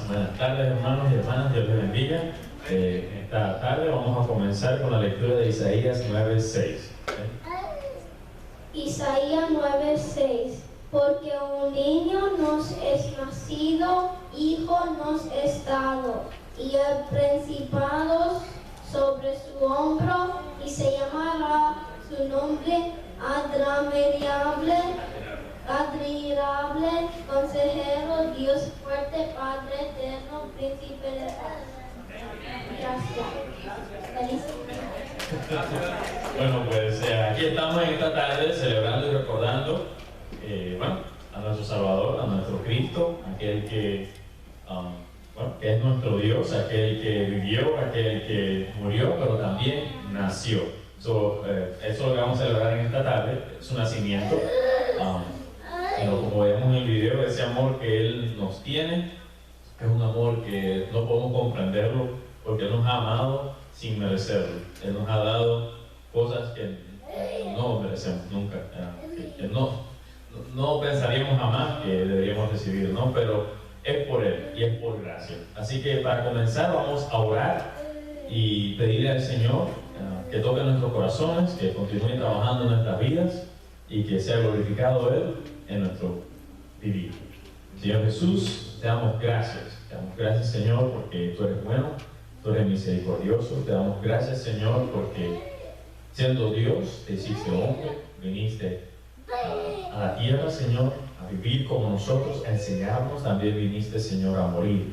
Buenas tardes, hermanos y hermanas, Dios les bendiga. Esta tarde vamos a comenzar con la lectura de Isaías 9:6. Isaías 9:6. Porque un niño nos es nacido, hijo nos es dado, y el principado sobre su hombro, y se llamará su nombre admirable, consejero, Dios fuerte, Padre eterno, príncipe de paz. Gracias. Bueno, pues aquí estamos en esta tarde celebrando y recordando a nuestro Salvador, a nuestro Cristo, aquel que es nuestro Dios, aquel que vivió, aquel que murió, pero también nació. Eso es lo que vamos a celebrar en esta tarde, su nacimiento. Como vemos en el video, ese amor que Él nos tiene es un amor que no podemos comprenderlo porque Él nos ha amado sin merecerlo. Él nos ha dado cosas que no merecemos nunca, que no pensaríamos jamás que deberíamos recibir, ¿no? Pero es por Él y es por gracia. Así que para comenzar vamos a orar y pedirle al Señor que toque nuestros corazones, que continúe trabajando en nuestras vidas y que sea glorificado Él en nuestro vivir. Señor Jesús, te damos gracias. Te damos gracias, Señor, porque tú eres bueno, tú eres misericordioso. Te damos gracias, Señor, porque siendo Dios, te hiciste hombre, viniste a la tierra, Señor, a vivir como nosotros, a enseñarnos. También viniste, Señor, a morir.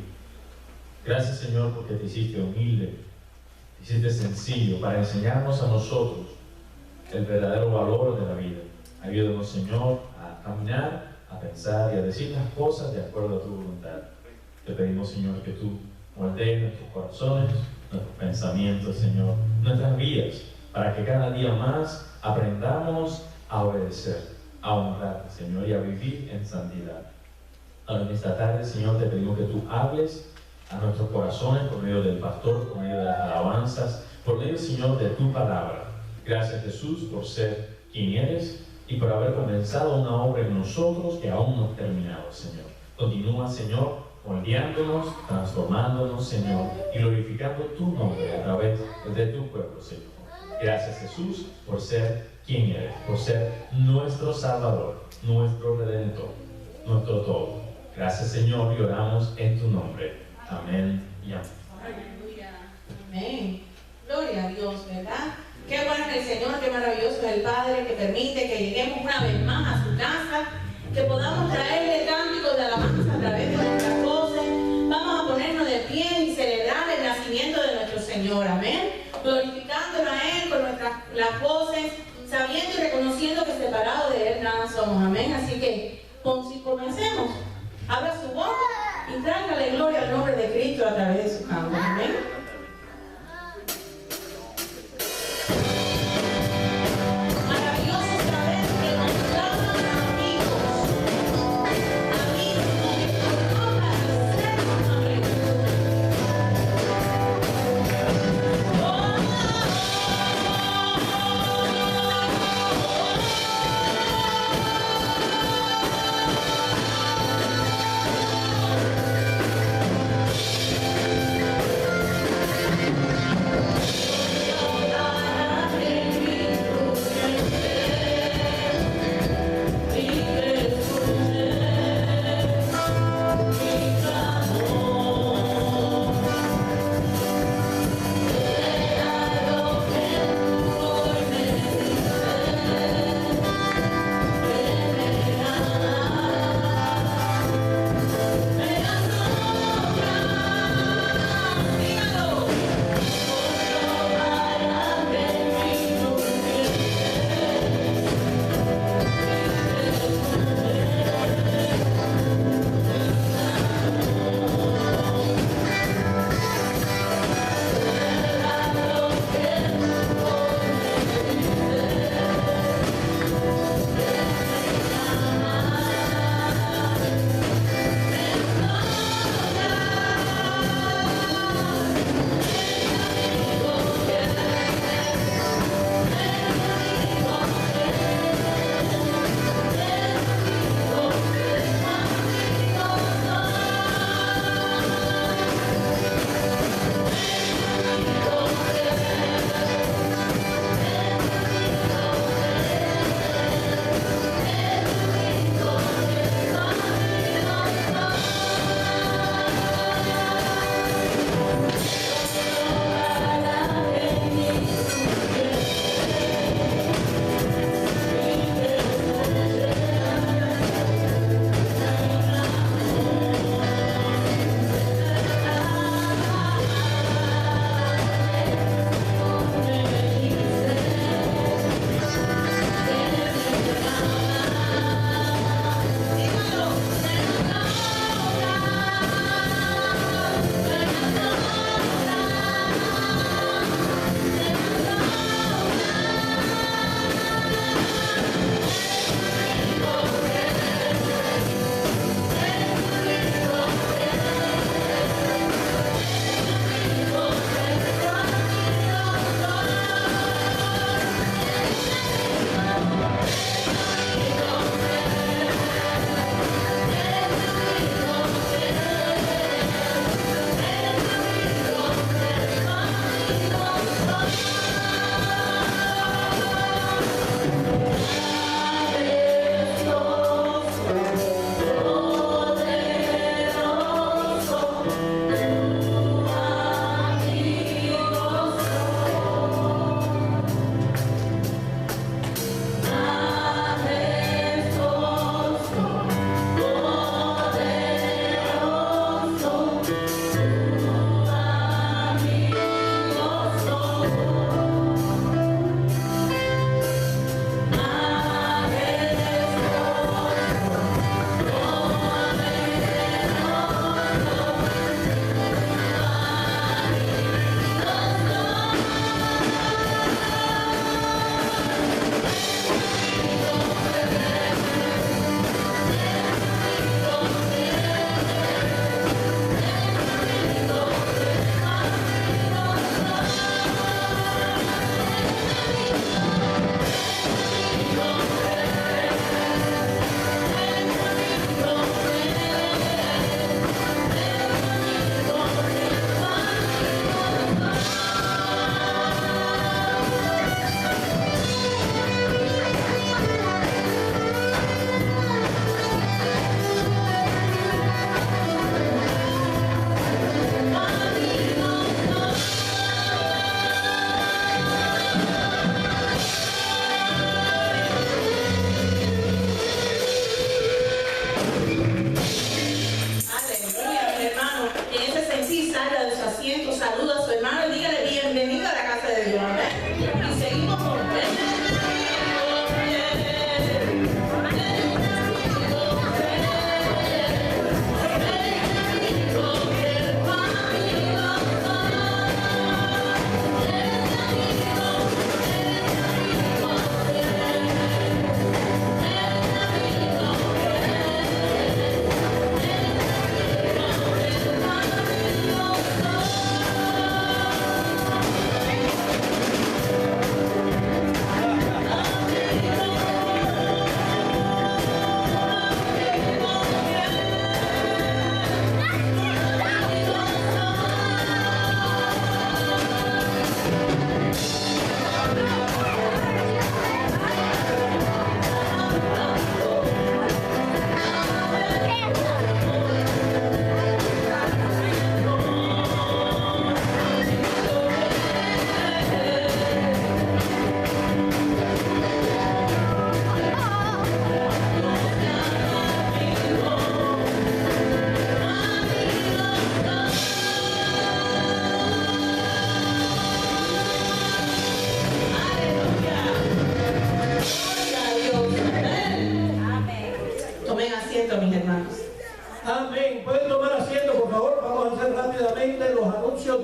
Gracias, Señor, porque te hiciste humilde, te hiciste sencillo para enseñarnos a nosotros el verdadero valor de la vida. Ayúdanos, Señor, a caminar, a pensar y a decir las cosas de acuerdo a tu voluntad. Te pedimos, Señor, que tú moldees nuestros corazones, nuestros pensamientos, Señor, nuestras vidas, para que cada día más aprendamos a obedecer, a honrarte, Señor, y a vivir en santidad. Ahora en esta tarde, Señor, te pedimos que tú hables a nuestros corazones por medio del pastor, por medio de las alabanzas, por medio, Señor, de tu palabra. Gracias, Jesús, por ser quien eres y por haber comenzado una obra en nosotros que aún no ha terminado, Señor. Continúa, Señor, moldeándonos, transformándonos, Señor, y glorificando tu nombre a través de tu pueblo, Señor. Gracias, Jesús, por ser quien eres, por ser nuestro Salvador, nuestro Redentor, nuestro todo. Gracias, Señor, y oramos en tu nombre. Amén y amén. Aleluya. Amén. Gloria a Dios, ¿verdad? Qué bueno es el Señor, qué maravilloso es el Padre que permite que lleguemos una vez más a su casa, que podamos traerle cánticos de alabanza a través de nuestras voces. Vamos a ponernos de pie y celebrar el nacimiento de nuestro Señor, amén. Glorificándolo a Él con las voces, sabiendo y reconociendo que separados de Él nada somos, amén. Así que comencemos. Abra su boca y tráigale gloria al nombre de Cristo a través de su canto, amén. Maravilloso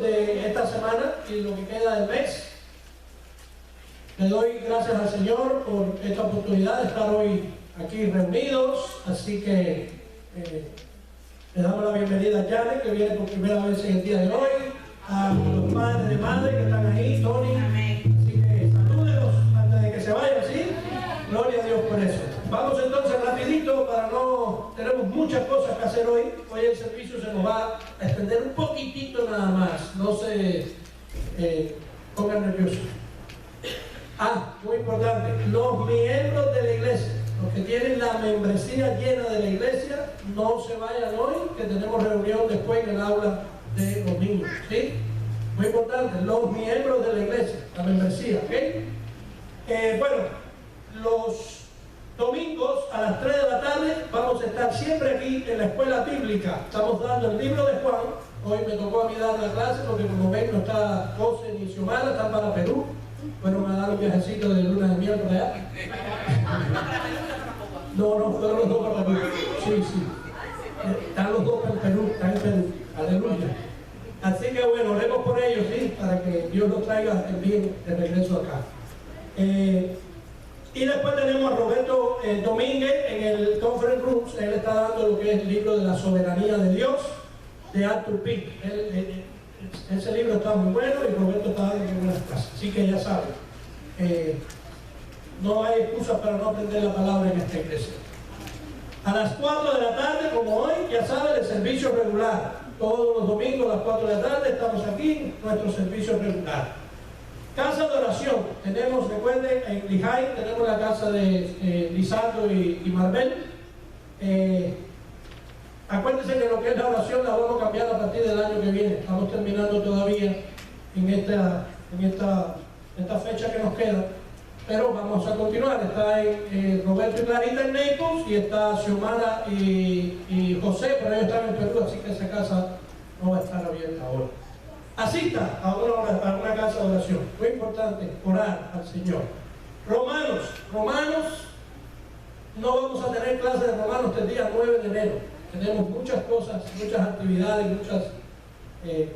de esta semana y lo que queda del mes. Le doy gracias al Señor por esta oportunidad de estar hoy aquí reunidos, así que le damos la bienvenida a Janet, que viene por primera vez en el día de hoy, a los padres de madre que están ahí, Tony. Así que salúdenos antes de que se vayan, ¿sí? Gloria a Dios por eso. Vamos entonces rapidito, tenemos muchas cosas que hacer hoy. Hoy el servicio se nos va a extender un poquitito nada más, no se pongan nerviosos. Muy importante, los miembros de la iglesia, los que tienen la membresía llena de la iglesia, no se vayan hoy, que tenemos reunión después en el aula de los niños, ¿sí? Muy importante, los miembros de la iglesia, la membresía, ¿ok? Bueno, los domingos a las 3 de la tarde vamos a estar siempre aquí en la escuela bíblica. Estamos dando el libro de Juan. Hoy me tocó a mí dar la clase porque como ven no está José ni Xiomara, están para Perú. Fueron a dar un viajecito de luna de miel por allá. No, fueron los dos para Perú. Sí. Están los dos en Perú, están en Perú. Aleluya. Así que bueno, oremos por ellos, sí, para que Dios los traiga bien de regreso acá. Y después tenemos a Roberto Domínguez en el Conference Room. Él está dando lo que es el libro de la soberanía de Dios de Arthur Pink. Ese libro está muy bueno y Roberto está dando unas clases. Así que ya saben, no hay excusa para no aprender la palabra en esta iglesia. A las 4 de la tarde, como hoy, ya saben, el servicio regular. Todos los domingos a las 4 de la tarde estamos aquí, nuestro servicio regular. Casa de oración, tenemos, recuerden, en Lijay tenemos la casa de Lizardo y Marbel. Acuérdense que lo que es la oración la vamos a cambiar a partir del año que viene. Estamos terminando todavía en esta fecha que nos queda, pero vamos a continuar. Está Roberto y Clarita en Naples y está Xiomara y José, pero ellos están en Perú, así que esa casa no va a estar abierta ahora. Asista a una casa de oración. Muy importante, orar al Señor. Romanos, no vamos a tener clase de Romanos hasta el día 9 de enero. Tenemos muchas cosas, muchas actividades, muchas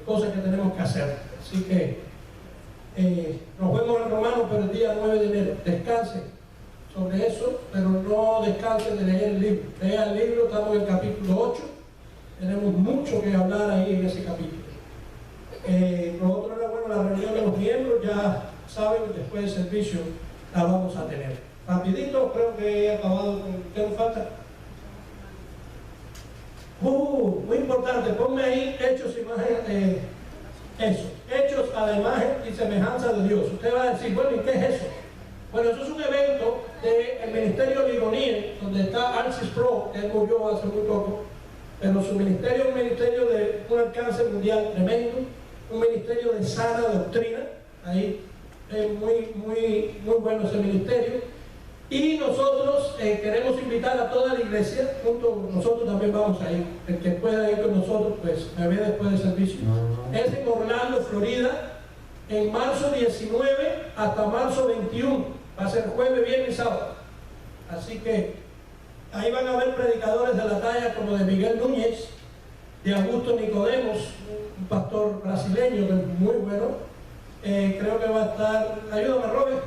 cosas que tenemos que hacer. Así que nos vemos en Romanos, pero el día 9 de enero. Descansen sobre eso, pero no descansen de leer el libro. Lean el libro, estamos en el capítulo 8. Tenemos mucho que hablar ahí en ese capítulo. Lo otro era bueno, la reunión de los miembros, ya saben, después del servicio la vamos a tener. Rapidito, creo que he acabado con... ¿Qué nos falta? Muy importante, ponme ahí hechos, imagen, hechos a la imagen y semejanza de Dios. Usted va a decir, bueno, ¿y qué es eso? Bueno, eso es un evento del Ministerio Ligonien, donde está Arcis Pro, que él murió hace muy poco, pero su ministerio es un ministerio de un alcance mundial tremendo, un ministerio de sana doctrina, ahí es muy bueno ese ministerio. Y nosotros queremos invitar a toda la iglesia, nosotros también vamos a ir, el que pueda ir con nosotros, pues me ve después del servicio. Es en Orlando, Florida, en marzo 19 hasta marzo 21, va a ser jueves, viernes y sábado. Así que ahí van a haber predicadores de la talla como de Miguel Núñez, de Augusto Nicodemos, un pastor brasileño que es muy bueno. Creo que va a estar, ayúdame Robert,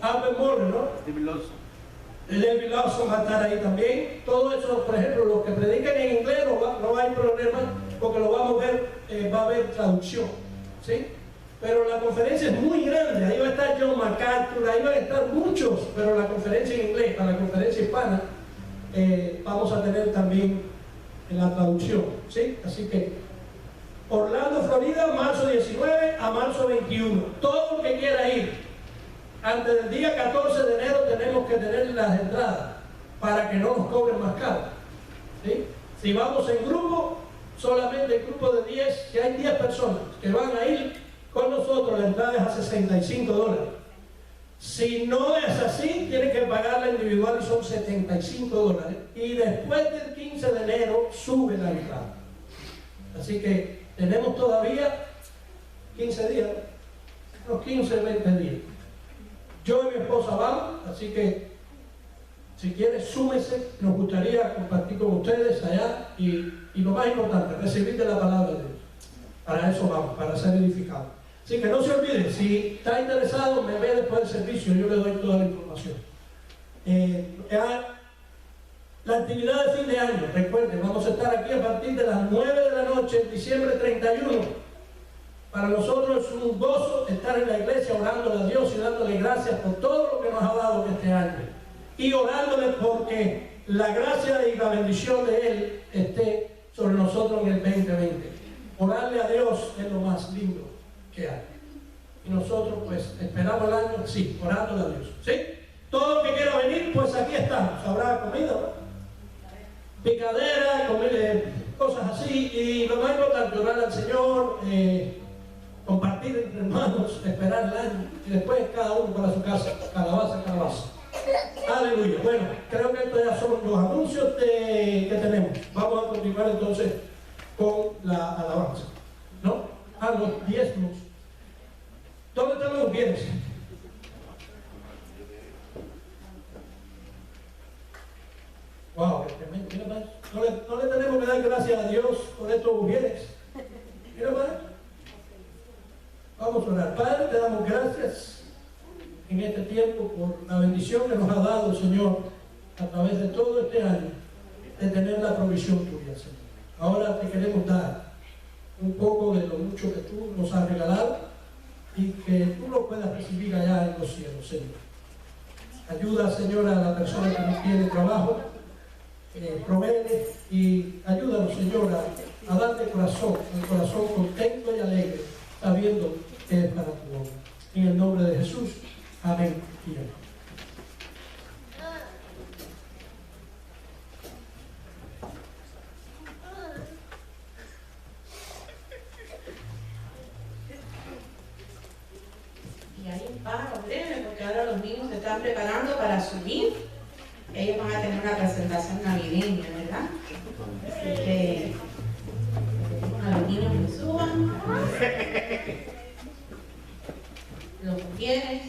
Albert Moore, ¿no? David Lawson va a estar ahí también. Todo eso, por ejemplo, los que predican en inglés no va a haber problema porque lo vamos a ver, va a haber traducción, ¿sí? Pero la conferencia es muy grande, ahí va a estar John MacArthur, ahí van a estar muchos, pero la conferencia en inglés, para la conferencia hispana, vamos a tener también la traducción, ¿sí? Así que Orlando, Florida, marzo 19 a marzo 21. Todo el que quiera ir, antes del día 14 de enero tenemos que tener las entradas para que no nos cobren más caro, ¿sí? Si vamos en grupo, solamente el grupo de 10, si hay 10 personas que van a ir con nosotros, la entrada es a $65. Si no es así, tienen que pagar la individual y son $75. Y después del 15 de enero sube la entrada. Así que tenemos todavía 15 días, unos 15, 20 días. Yo y mi esposa vamos, así que si quiere súmese, nos gustaría compartir con ustedes allá y lo más importante, recibir de la palabra de Dios. Para eso vamos, para ser edificados. Así que no se olvide, si está interesado, me ve después del servicio, yo le doy toda la información. La actividad de fin de año, recuerden, vamos a estar aquí a partir de las 9 de la noche, diciembre 31. Para nosotros es un gozo estar en la iglesia orándole a Dios y dándole gracias por todo lo que nos ha dado este año. Y orándole porque la gracia y la bendición de Él esté sobre nosotros en el 2020. Orarle a Dios es lo más lindo que hay. Y nosotros pues esperamos el año, sí, orándole a Dios. ¿Sí? Todo el que quiera venir, pues aquí estamos. Habrá comida, ¿no? Picadera, comer, cosas así. Y lo más importante, orar al Señor, compartir entre hermanos, esperar el año. Y después cada uno para su casa. Calabaza, calabaza. Aleluya. Bueno, creo que estos ya son los anuncios que tenemos. Vamos a continuar entonces con la alabanza. ¿No? A los diezmos. ¿Dónde están los bienes? Wow, qué tremendo. Mira más. No le tenemos que dar gracias a Dios por estos bienes. Mira más. Vamos a orar. Padre, te damos gracias en este tiempo por la bendición que nos ha dado, Señor, a través de todo este año, de tener la provisión tuya, Señor. Ahora te queremos dar un poco de lo mucho que tú nos has regalado y que tú lo puedas recibir allá en los cielos, Señor. Ayuda, Señor, a la persona que no tiene trabajo, provee y ayúdanos, Señor, a darte corazón, un corazón contento y alegre, sabiendo que es para tu obra. En el nombre de Jesús, amén y amén. Y hay un paro breve porque ahora los niños se están preparando para subir. Ellos van a tener una presentación navideña, ¿verdad? Así que a los niños que suban. Los mujeres.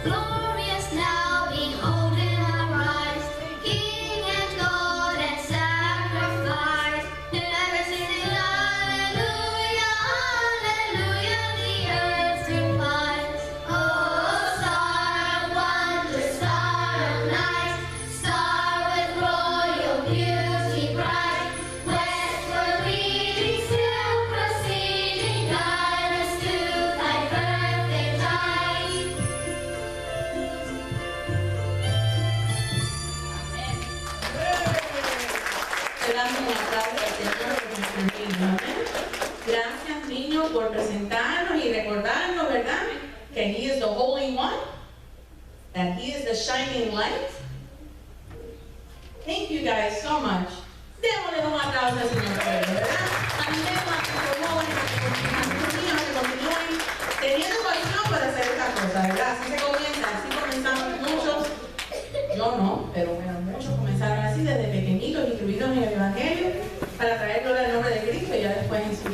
glorious now, behold him arise, King and Lord and sacrifice. And ever singing hallelujah, hallelujah, the earth replies. Oh, star of wonder, star of night, star with royal beauty bright, westward leading, still proceeding, guide us to thy perfect light. Le damos un aplauso al Señor por nuestros niños. Amén. Gracias, niños, por presentarnos y recordarnos, ¿verdad? Que He is the Holy One, that He is the shining light. Thank you guys so much. Démosle un aplauso al Señor por ello, ¿verdad? Animemos a nuestros jóvenes, a nuestros niños que continúen teniendo pasión para hacer esta cosa, ¿verdad? Así se comienza, así comenzamos muchos. Yo no, pero bueno, muchos comenzaron así desde pequeñitos, instruidos en el Evangelio, para traer gloria al nombre de Cristo y ya después en su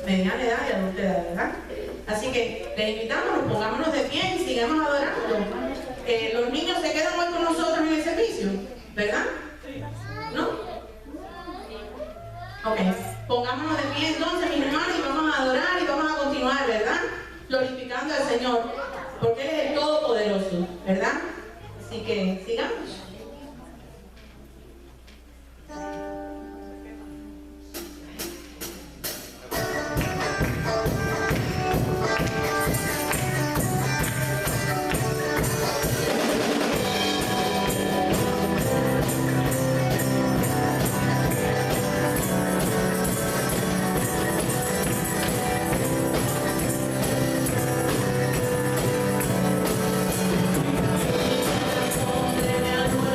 mediana edad y adulta edad, ¿verdad? Así que les invitamos, pongámonos de pie y sigamos adorando. Los niños se quedan hoy con nosotros en el servicio, ¿verdad? ¿No? Ok, pongámonos de pie entonces, mis hermanos, y vamos a adorar y vamos a continuar, ¿verdad? Glorificando al Señor, porque Él es el Todopoderoso, ¿verdad? Así que sigamos. Poderoso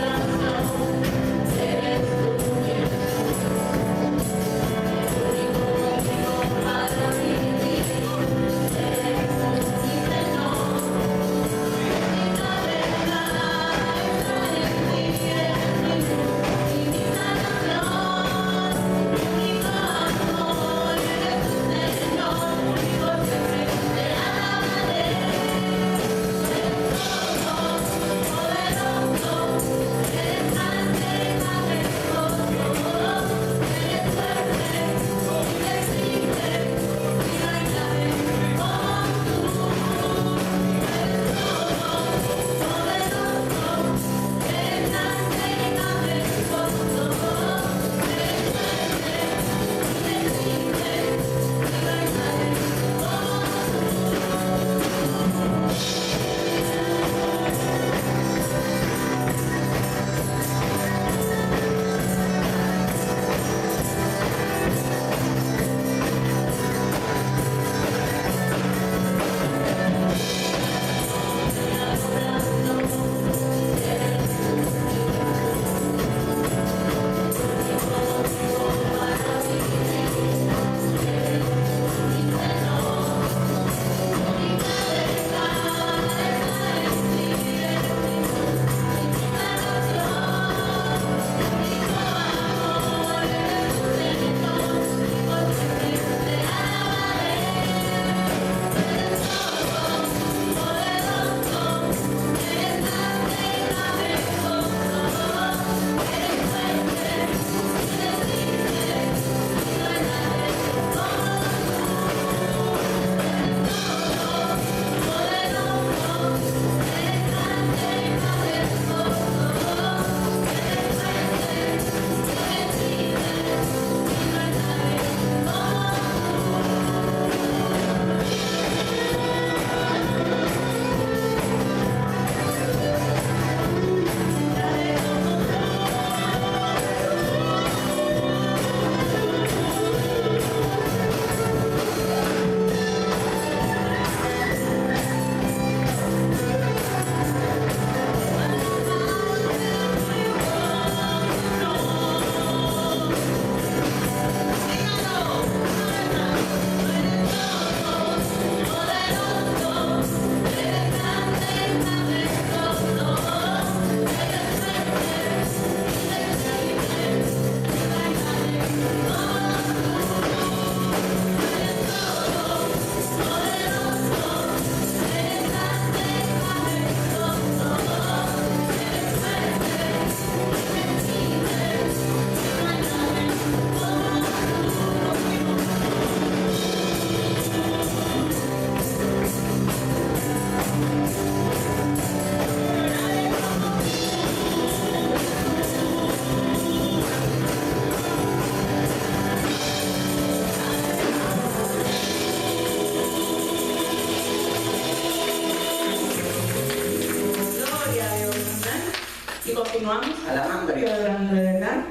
continuamos alabando y adorando, de verdad.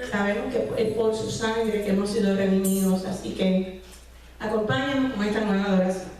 Sabemos que es por su sangre que hemos sido redimidos, así que acompáñanos con esta nueva adoración.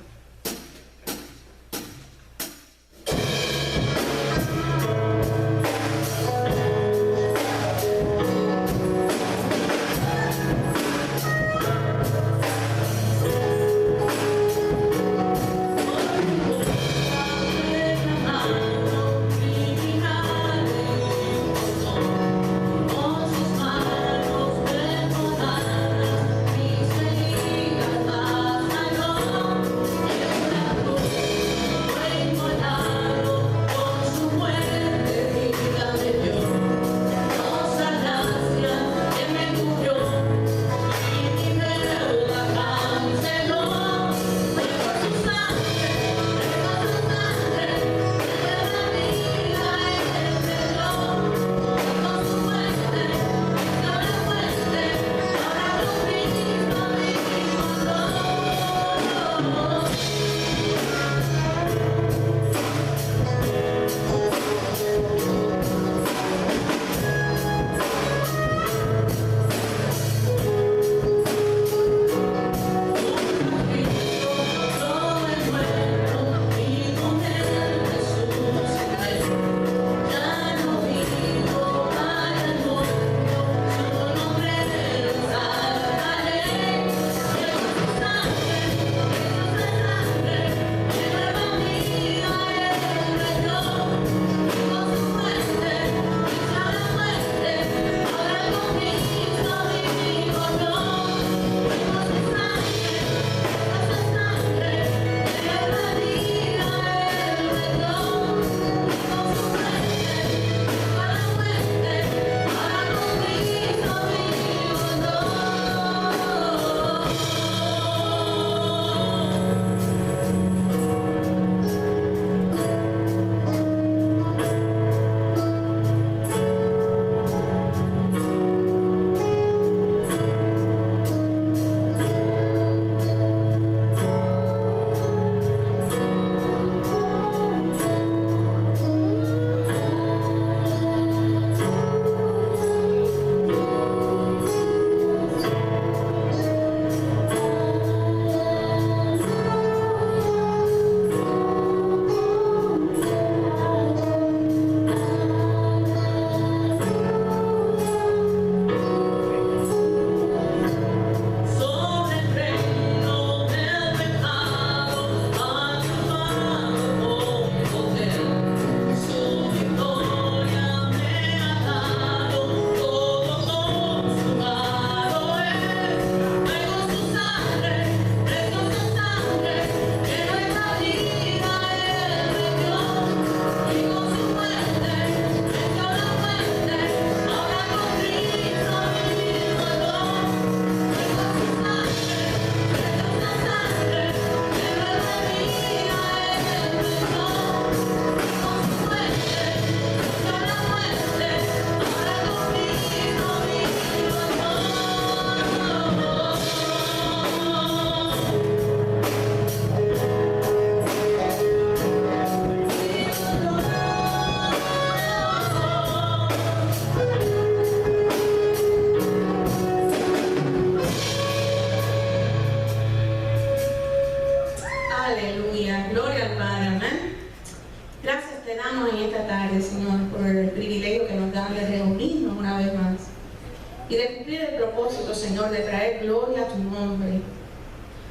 y de cumplir el propósito, Señor, de traer gloria a tu nombre.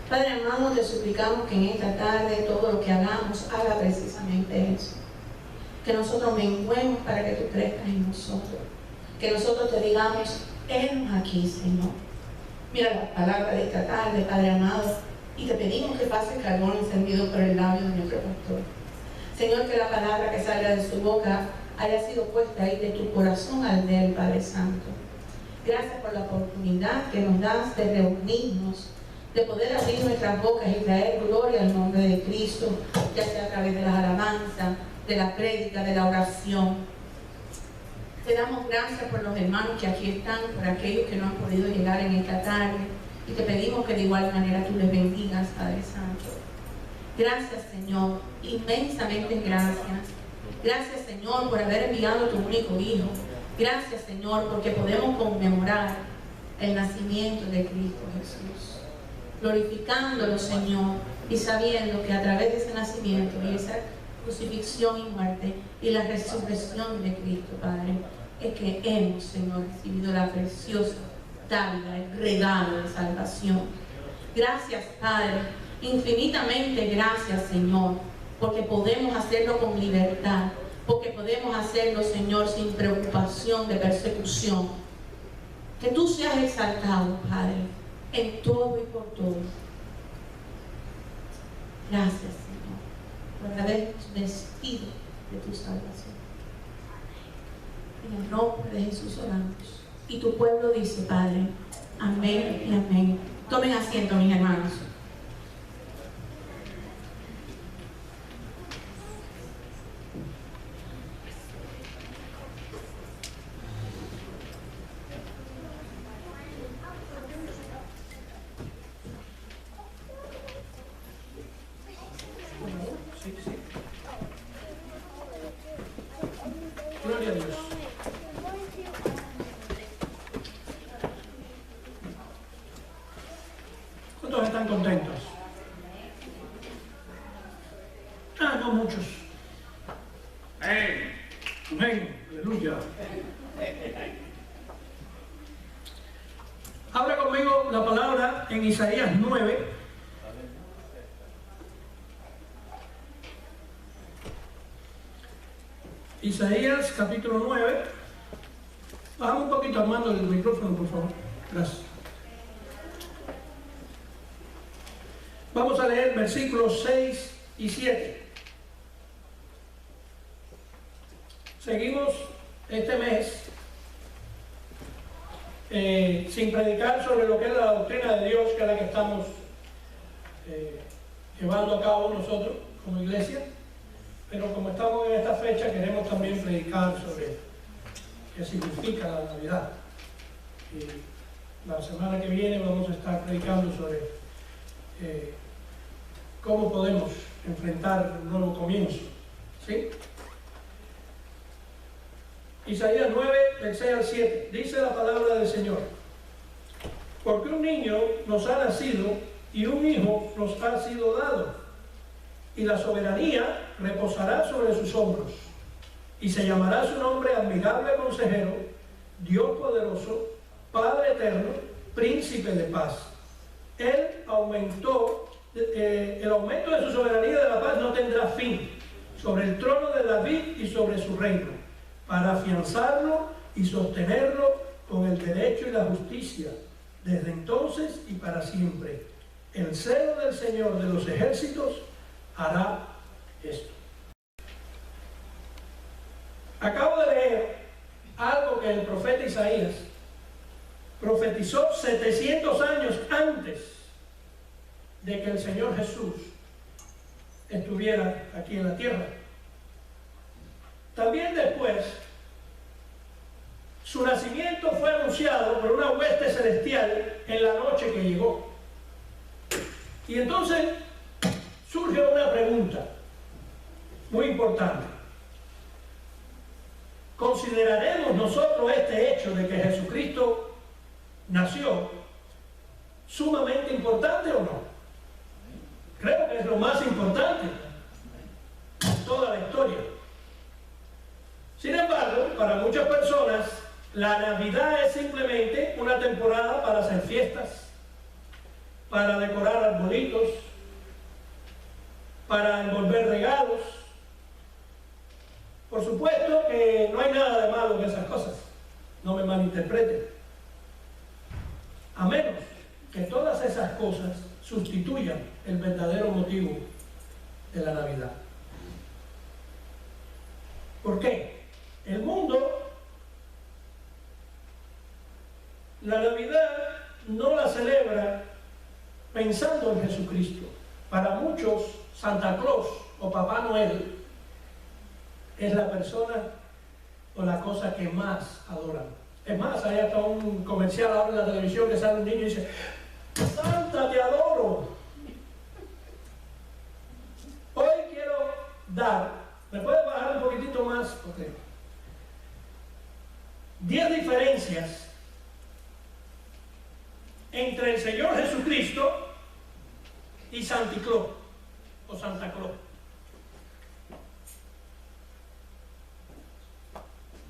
Padre amado, te suplicamos que en esta tarde todo lo que hagamos haga precisamente eso. Que nosotros menguemos para que tú crezcas en nosotros. Que nosotros te digamos, henos aquí, Señor. Mira la palabra de esta tarde, Padre amado, y te pedimos que pase el carbón encendido por el labio de nuestro pastor. Señor, que la palabra que salga de su boca haya sido puesta ahí de tu corazón al de él, Padre Santo. Gracias por la oportunidad que nos das de reunirnos, de poder abrir nuestras bocas y traer gloria al nombre de Cristo, ya sea a través de las alabanzas, de la prédica, de la oración. Te damos gracias por los hermanos que aquí están, por aquellos que no han podido llegar en esta tarde, y te pedimos que de igual manera tú les bendigas, Padre Santo. Gracias, Señor, inmensamente gracias, Gracias, Señor, por haber enviado a tu único Hijo. Gracias, Señor, porque podemos conmemorar el nacimiento de Cristo Jesús, glorificándolo, Señor, y sabiendo que a través de ese nacimiento y esa crucifixión y muerte y la resurrección de Cristo, Padre, es que hemos, Señor, recibido la preciosa dádiva, el regalo de salvación. Gracias, Padre, infinitamente gracias, Señor, porque podemos hacerlo con libertad, porque podemos hacerlo, Señor, sin preocupación de persecución. Que tú seas exaltado, Padre, en todo y por todo. Gracias, Señor, por habernos vestido de tu salvación. En el nombre de Jesús oramos. Y tu pueblo dice, Padre, amén y amén. Tomen asiento, mis hermanos. Gloria a Dios. ¿Cuántos están contentos? No muchos. Amén. Amén. Aleluya. Abra conmigo la palabra en Isaías 9. Isaías capítulo 9. Bajamos un poquito, Armando, el micrófono, por favor. Gracias. Vamos a leer versículos 6 y 7. Seguimos este mes sin predicar sobre lo que es la doctrina de Dios, que es la que estamos llevando a cabo nosotros como iglesia. Pero como estamos en esta fecha, queremos también predicar sobre qué significa la Navidad. Y la semana que viene vamos a estar predicando sobre cómo podemos enfrentar un nuevo comienzo. ¿Sí? Isaías 9, del 6 al 7. Dice la palabra del Señor: porque un niño nos ha nacido y un hijo nos ha sido dado, y la soberanía reposará sobre sus hombros, y se llamará su nombre Admirable Consejero, Dios Poderoso, Padre Eterno, Príncipe de Paz. El aumento de su soberanía y de la paz no tendrá fin sobre el trono de David y sobre su reino, para afianzarlo y sostenerlo con el derecho y la justicia, desde entonces y para siempre. El celo del Señor de los ejércitos hará esto. Acabo de leer algo que el profeta Isaías profetizó 700 años antes de que el Señor Jesús estuviera aquí en la tierra. También después, su nacimiento fue anunciado por una hueste celestial en la noche que llegó. Y entonces surge una pregunta muy importante. ¿Consideraremos nosotros este hecho de que Jesucristo nació sumamente importante o no? Creo que es lo más importante en toda la historia. Sin embargo, para muchas personas, la Navidad es simplemente una temporada para hacer fiestas, para decorar arbolitos, para envolver regalos. Por supuesto que no hay nada de malo en esas cosas, no me malinterpreten. A menos que todas esas cosas sustituyan el verdadero motivo de la Navidad. ¿Por qué? El mundo, la Navidad no la celebra pensando en Jesucristo. Para muchos, Santa Claus o Papá Noel es la persona o la cosa que más adoran. Es más, hay hasta un comercial ahora en la televisión que sale un niño y dice: Santa, te adoro. Hoy quiero dar ¿Me puede bajar un poquitito más? Ok. 10 diferencias entre el Señor Jesucristo y Santa Claus o Santa Claus.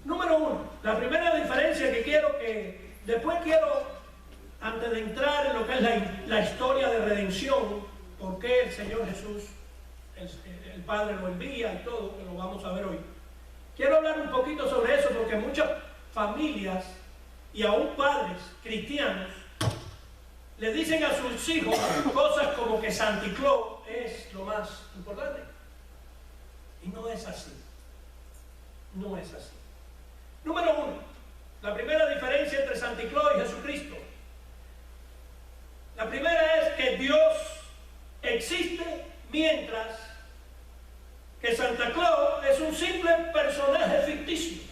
Número 1, la primera diferencia después quiero, antes de entrar en lo que es la historia de redención, por qué el Señor Jesús, el Padre lo envía y todo, que lo vamos a ver hoy. Quiero hablar un poquito sobre eso porque muchas familias y aún padres cristianos le dicen a sus hijos cosas como que Santa Claus es lo más importante. Y no es así. No es así. Número 1, la primera diferencia entre Santa Claus y Jesucristo. La primera es que Dios existe mientras que Santa Claus es un simple personaje ficticio.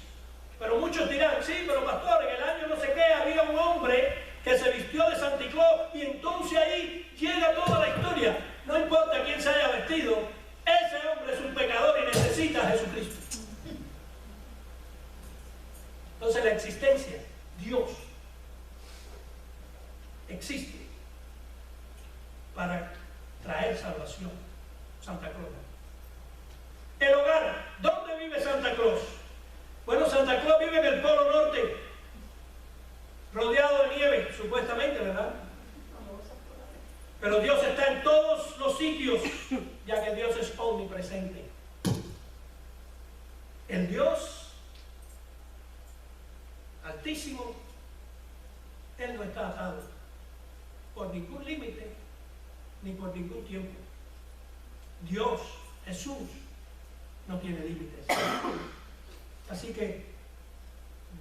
Pero muchos dirán, sí, pero pastor, en el año no sé qué había un hombre que se vistió de Santa Claus y entonces ahí llega toda la historia. No importa quién se haya vestido, ese hombre es un pecador y necesita a Jesucristo. Entonces la existencia, Dios, existe para traer salvación. Santa Claus. El hogar, ¿dónde vive Santa Claus? Bueno, Santa Claus vive en el Polo Norte, rodeado de nieve, supuestamente, ¿verdad? Pero Dios está en todos los sitios, ya que Dios es omnipresente. El Dios Altísimo, Él no está atado por ningún límite ni por ningún tiempo. Dios, Jesús, no tiene límites. Así que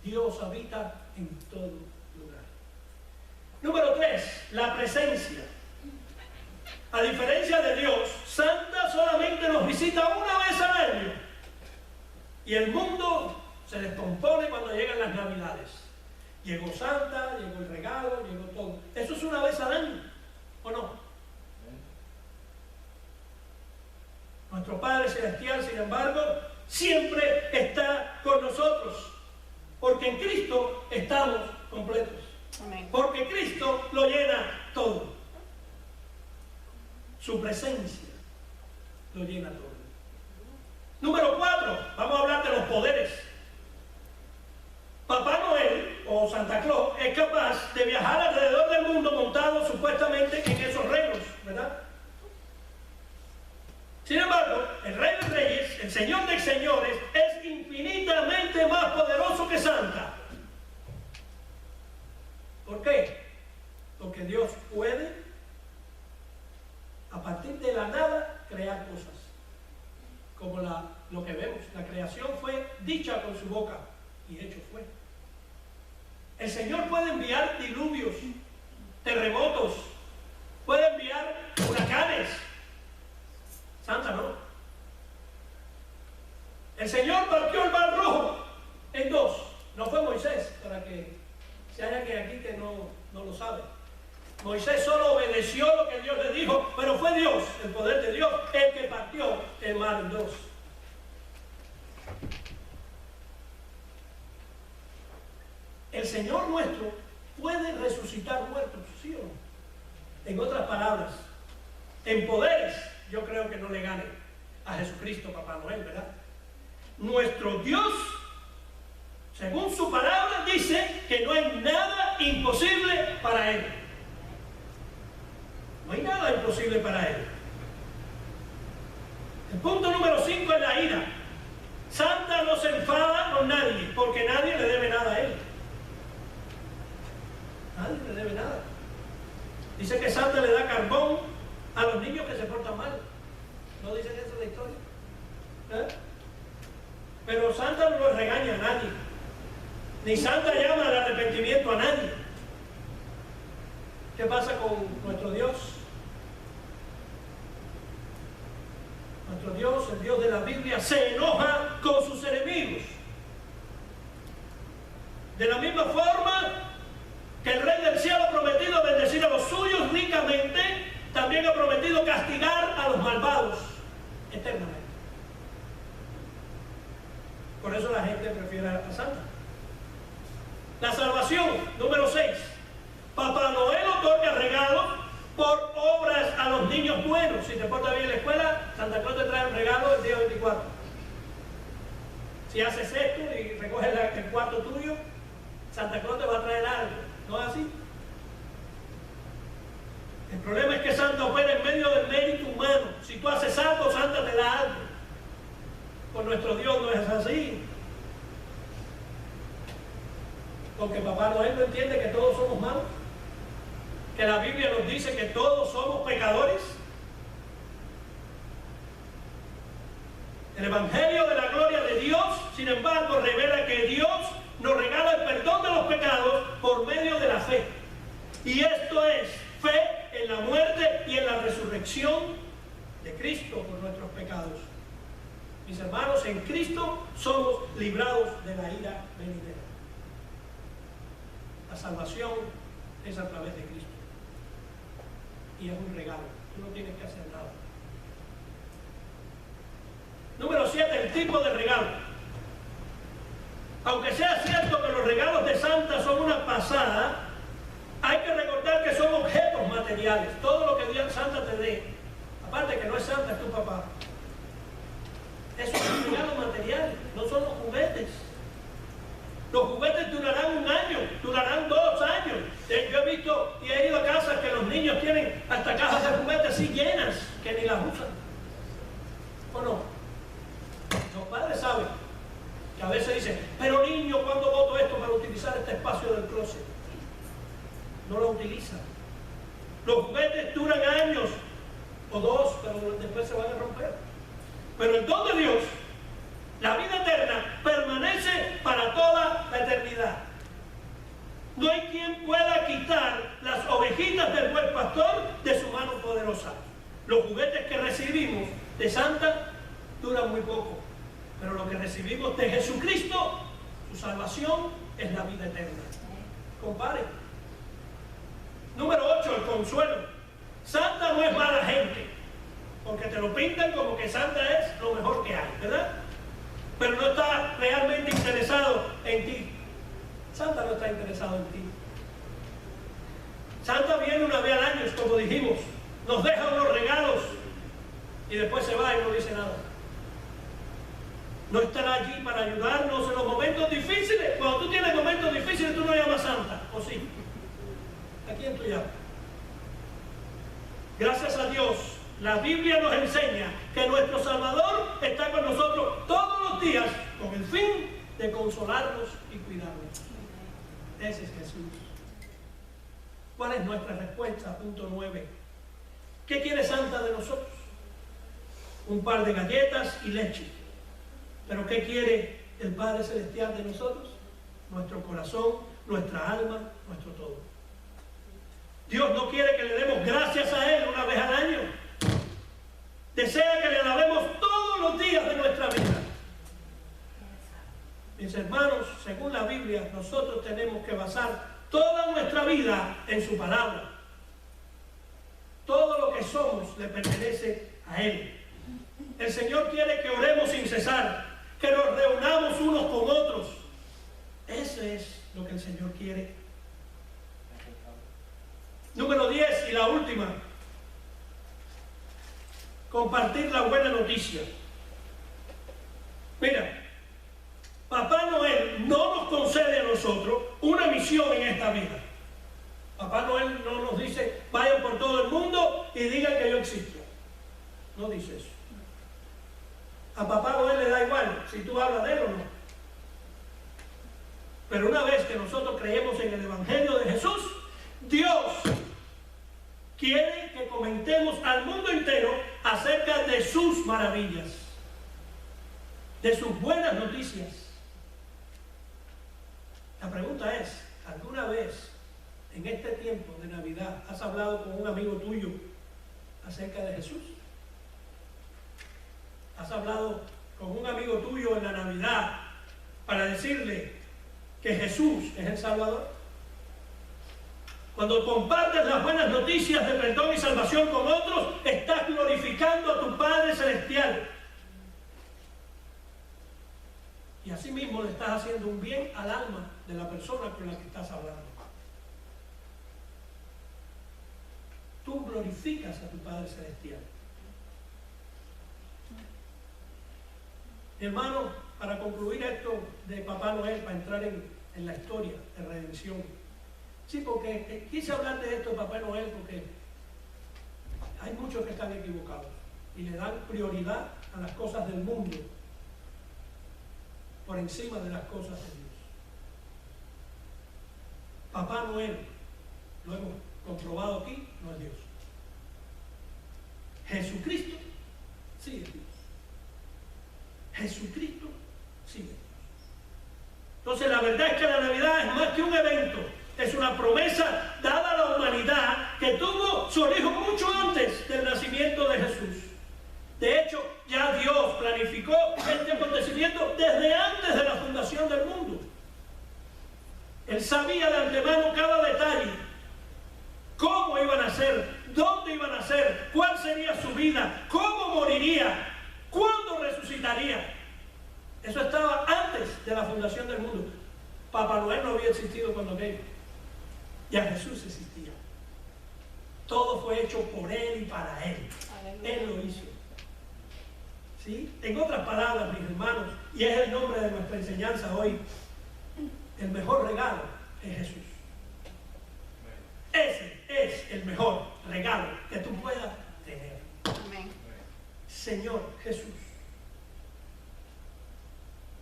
Dios habita en todo lugar. Número 3, la presencia. A diferencia de Dios, Santa solamente nos visita una vez al año. Y el mundo se descompone cuando llegan las Navidades. Llegó Santa, llegó el regalo, llegó todo. Eso es una vez al año, ¿o no? Nuestro Padre Celestial, sin embargo, siempre está con nosotros. Porque en Cristo estamos completos. Amén. Porque Cristo lo llena todo. Su presencia lo llena todo. Número 4, vamos a hablar de los poderes. Papá Noel o Santa Claus es capaz de viajar alrededor del mundo montado supuestamente en esos reinos, ¿verdad? Sin embargo, el Rey de Reyes, el Señor de Señores, es infinitamente más poderoso que Santa. ¿Por qué? Porque Dios puede, a partir de la nada, crear cosas. Como lo que vemos, la creación fue dicha con su boca y hecho fue. El Señor puede enviar diluvios, terremotos, puede enviar huracanes. Santa no. El Señor partió el mar Rojo en dos. No fue Moisés, para que se haya que aquí que no lo sabe. Moisés solo obedeció lo que Dios le dijo, pero fue Dios, el poder de Dios, el que partió el mar en dos. El Señor nuestro puede resucitar muertos, ¿sí o no? En otras palabras, en poderes, yo creo que no le gane a Jesucristo, Papá Noel, ¿verdad? Nuestro Dios, según su palabra, dice que no hay nada imposible para Él. No hay nada imposible para Él. El punto número 5 es la ira. Santa no se enfada con nadie, porque nadie le debe nada a Él. Nadie le debe nada. Dice que Santa le da carbón a los niños que se portan mal. ¿No dicen eso en la historia? Pero Santa no le regaña a nadie. Ni Santa llama al arrepentimiento a nadie. ¿Qué pasa con nuestro Dios? Nuestro Dios, el Dios de la Biblia, se enoja con sus enemigos. De la misma forma que el Rey del Cielo ha prometido bendecir a los suyos ricamente, también ha prometido castigar a los malvados eternamente. Por eso la gente prefiere a Santa. La salvación, número 6. Papá Noel otorga regalos por obras a los niños buenos. Si te portas bien en la escuela, Santa Claus te trae un regalo el día 24. Si haces esto y recoges el cuarto tuyo, Santa Claus te va a traer algo. ¿No es así? El problema es que Santa opera en medio del mérito humano. Si tú haces algo, Santa te da algo. Con nuestro Dios no es así. Porque Papá Noel no entiende que todos somos malos. Que la Biblia nos dice que todos somos pecadores. El Evangelio de la gloria de Dios, sin embargo, revela que Dios nos regala el perdón de los pecados por medio de la fe. Y esto es fe en la muerte y en la resurrección de Cristo por nuestros pecados. Mis hermanos, en Cristo somos librados de la ira venidera. La salvación es a través de Cristo. Y es un regalo. Tú no tienes que hacer nada. Número 7, el tipo de regalo. Aunque sea cierto que los regalos de Santa son una pasada, hay que recordar que son objetos materiales. Todo lo que Dios Santa te dé, aparte que no es Santa, es tu papá. Eso es un regalo material, no son los juguetes. Los juguetes durarán 1 año, durarán 2 años. Yo he visto y he ido a casas que los niños tienen hasta cajas de juguetes así llenas, que ni las usan. ¿O no? Los padres saben que a veces dicen, pero niño, ¿cuándo boto esto para utilizar este espacio del closet? No lo utilizan. Los juguetes duran años o 2, pero después se van a romper. Pero el don de Dios, la vida eterna, permanece para toda la eternidad. No hay quien pueda quitar las ovejitas del buen pastor de su mano poderosa. Los juguetes que recibimos de Santa duran muy poco, pero lo que recibimos de Jesucristo, su salvación, es la vida eterna. Compare. Número 8, el consuelo. Santa no es mala gente, porque te lo pintan como que Santa es lo mejor que hay, ¿verdad? Pero no está realmente interesado en ti. Santa no está interesado en ti. Santa viene una vez al año, como dijimos, nos deja unos regalos y después se va y no dice nada. No estará allí para ayudarnos en los momentos difíciles. Cuando tú tienes momentos difíciles, tú no llamas Santa, ¿o sí? ¿A quién tú llamas? Gracias a Dios, la Biblia nos enseña que nuestro Salvador está con nosotros todos los días con el fin de consolarnos y cuidarnos. Ese es Jesús. ¿Cuál es nuestra respuesta? Punto 9. ¿Qué quiere Santa de nosotros? Un par de galletas y leche. ¿Pero qué quiere el Padre Celestial de nosotros? Nuestro corazón, nuestra alma, nuestro todo. Dios no quiere que le demos gracias a Él una vez al año. Desea que le alabemos todos los días de nuestra vida. Mis hermanos, según la Biblia, nosotros tenemos que basar toda nuestra vida en su palabra. Todo lo que somos le pertenece a Él. El Señor quiere que oremos sin cesar, que nos reunamos unos con otros. Eso es lo que el Señor quiere. Número 10 y la última. Compartir la buena noticia. Mira, Papá Noel no nos concede a nosotros una misión en esta vida. Papá Noel no nos dice, vayan por todo el mundo y digan que yo existo. No dice eso. A Papá Noel le da igual si tú hablas de él o no. Pero una vez que nosotros creemos en el Evangelio de Jesús, Dios quiere que comentemos al mundo entero acerca de sus maravillas, de sus buenas noticias. La pregunta es, ¿alguna vez en este tiempo de Navidad has hablado con un amigo tuyo acerca de Jesús? ¿Has hablado con un amigo tuyo en la Navidad para decirle que Jesús es el Salvador? Cuando compartes las buenas noticias de perdón y salvación con otros, estás glorificando a tu Padre Celestial. Y así mismo le estás haciendo un bien al alma de la persona con la que estás hablando. Tú glorificas a tu Padre Celestial. Mi hermano, para concluir esto de Papá Noel, para entrar en la historia de redención. Sí, porque quise hablar de esto de Papá Noel porque hay muchos que están equivocados y le dan prioridad a las cosas del mundo por encima de las cosas de Dios. Papá Noel, lo hemos comprobado aquí, no es Dios. Jesucristo sí es Dios. Jesucristo sí es Dios. Entonces la verdad es que la Navidad es más que un evento, es una promesa dada a la humanidad que tuvo su origen mucho antes del nacimiento de Jesús. De hecho, ya Dios planificó este acontecimiento desde antes de la fundación del mundo. Él sabía de antemano cada detalle, cómo iban a ser, dónde iban a ser, cuál sería su vida, cómo moriría, cuándo resucitaría. Eso estaba antes de la fundación del mundo. Papá Noel no había existido cuando aquello. Ya Jesús existía. Todo fue hecho por Él y para Él. Él lo hizo. ¿Sí? En otras palabras, mis hermanos, y es el nombre de nuestra enseñanza hoy, el mejor regalo es Jesús. Ese es el mejor regalo que tú puedas tener. Amén. Señor Jesús.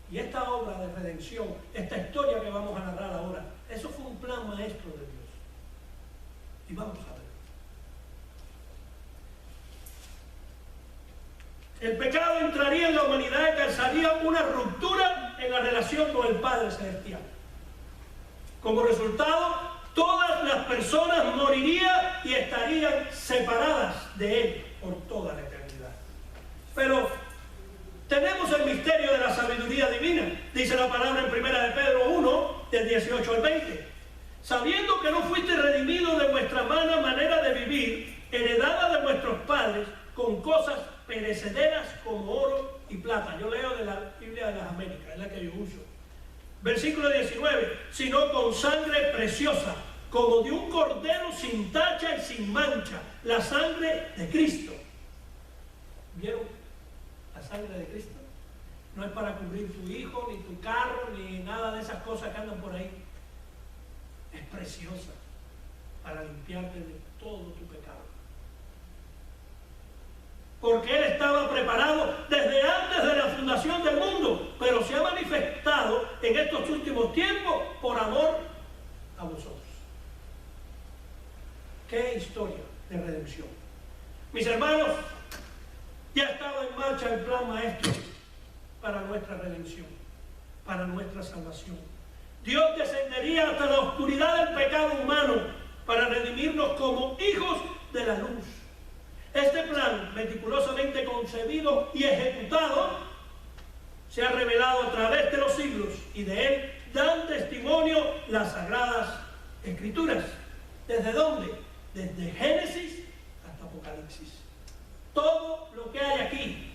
Y esta obra de redención, esta historia que vamos a narrar ahora, eso fue un plan maestro de Dios. Y vamos a ver. El pecado entraría en la humanidad y causaría una ruptura en la relación con el Padre Celestial. Como resultado, todas las personas morirían y estarían separadas de Él por toda la eternidad. Pero tenemos el misterio de la sabiduría divina. Dice la palabra en 1 de Pedro 1, del 18 al 20. Sabiendo que no fuiste redimido de vuestra mala manera de vivir, heredada de vuestros padres, con cosas perecederas como oro y plata. Yo leo de la Biblia de las Américas, es la que yo uso. Versículo 19. Sino con sangre preciosa, como de un cordero sin tacha y sin mancha, la sangre de Cristo. ¿Vieron la sangre de Cristo? No es para cubrir tu hijo, ni tu carro, ni nada de esas cosas que andan por ahí. Es preciosa para limpiarte de todo tu pecado. Porque Él estaba preparado desde antes de la fundación del mundo, pero se ha manifestado en estos últimos tiempos por amor a vosotros. ¡Qué historia de redención! Mis hermanos, ya estaba en marcha el plan maestro para nuestra redención, para nuestra salvación. Dios descendería hasta la oscuridad del pecado humano para redimirnos como hijos de la luz. Este plan, meticulosamente concebido y ejecutado, se ha revelado a través de los siglos y de él dan testimonio las Sagradas Escrituras. ¿Desde dónde? Desde Génesis hasta Apocalipsis. Todo lo que hay aquí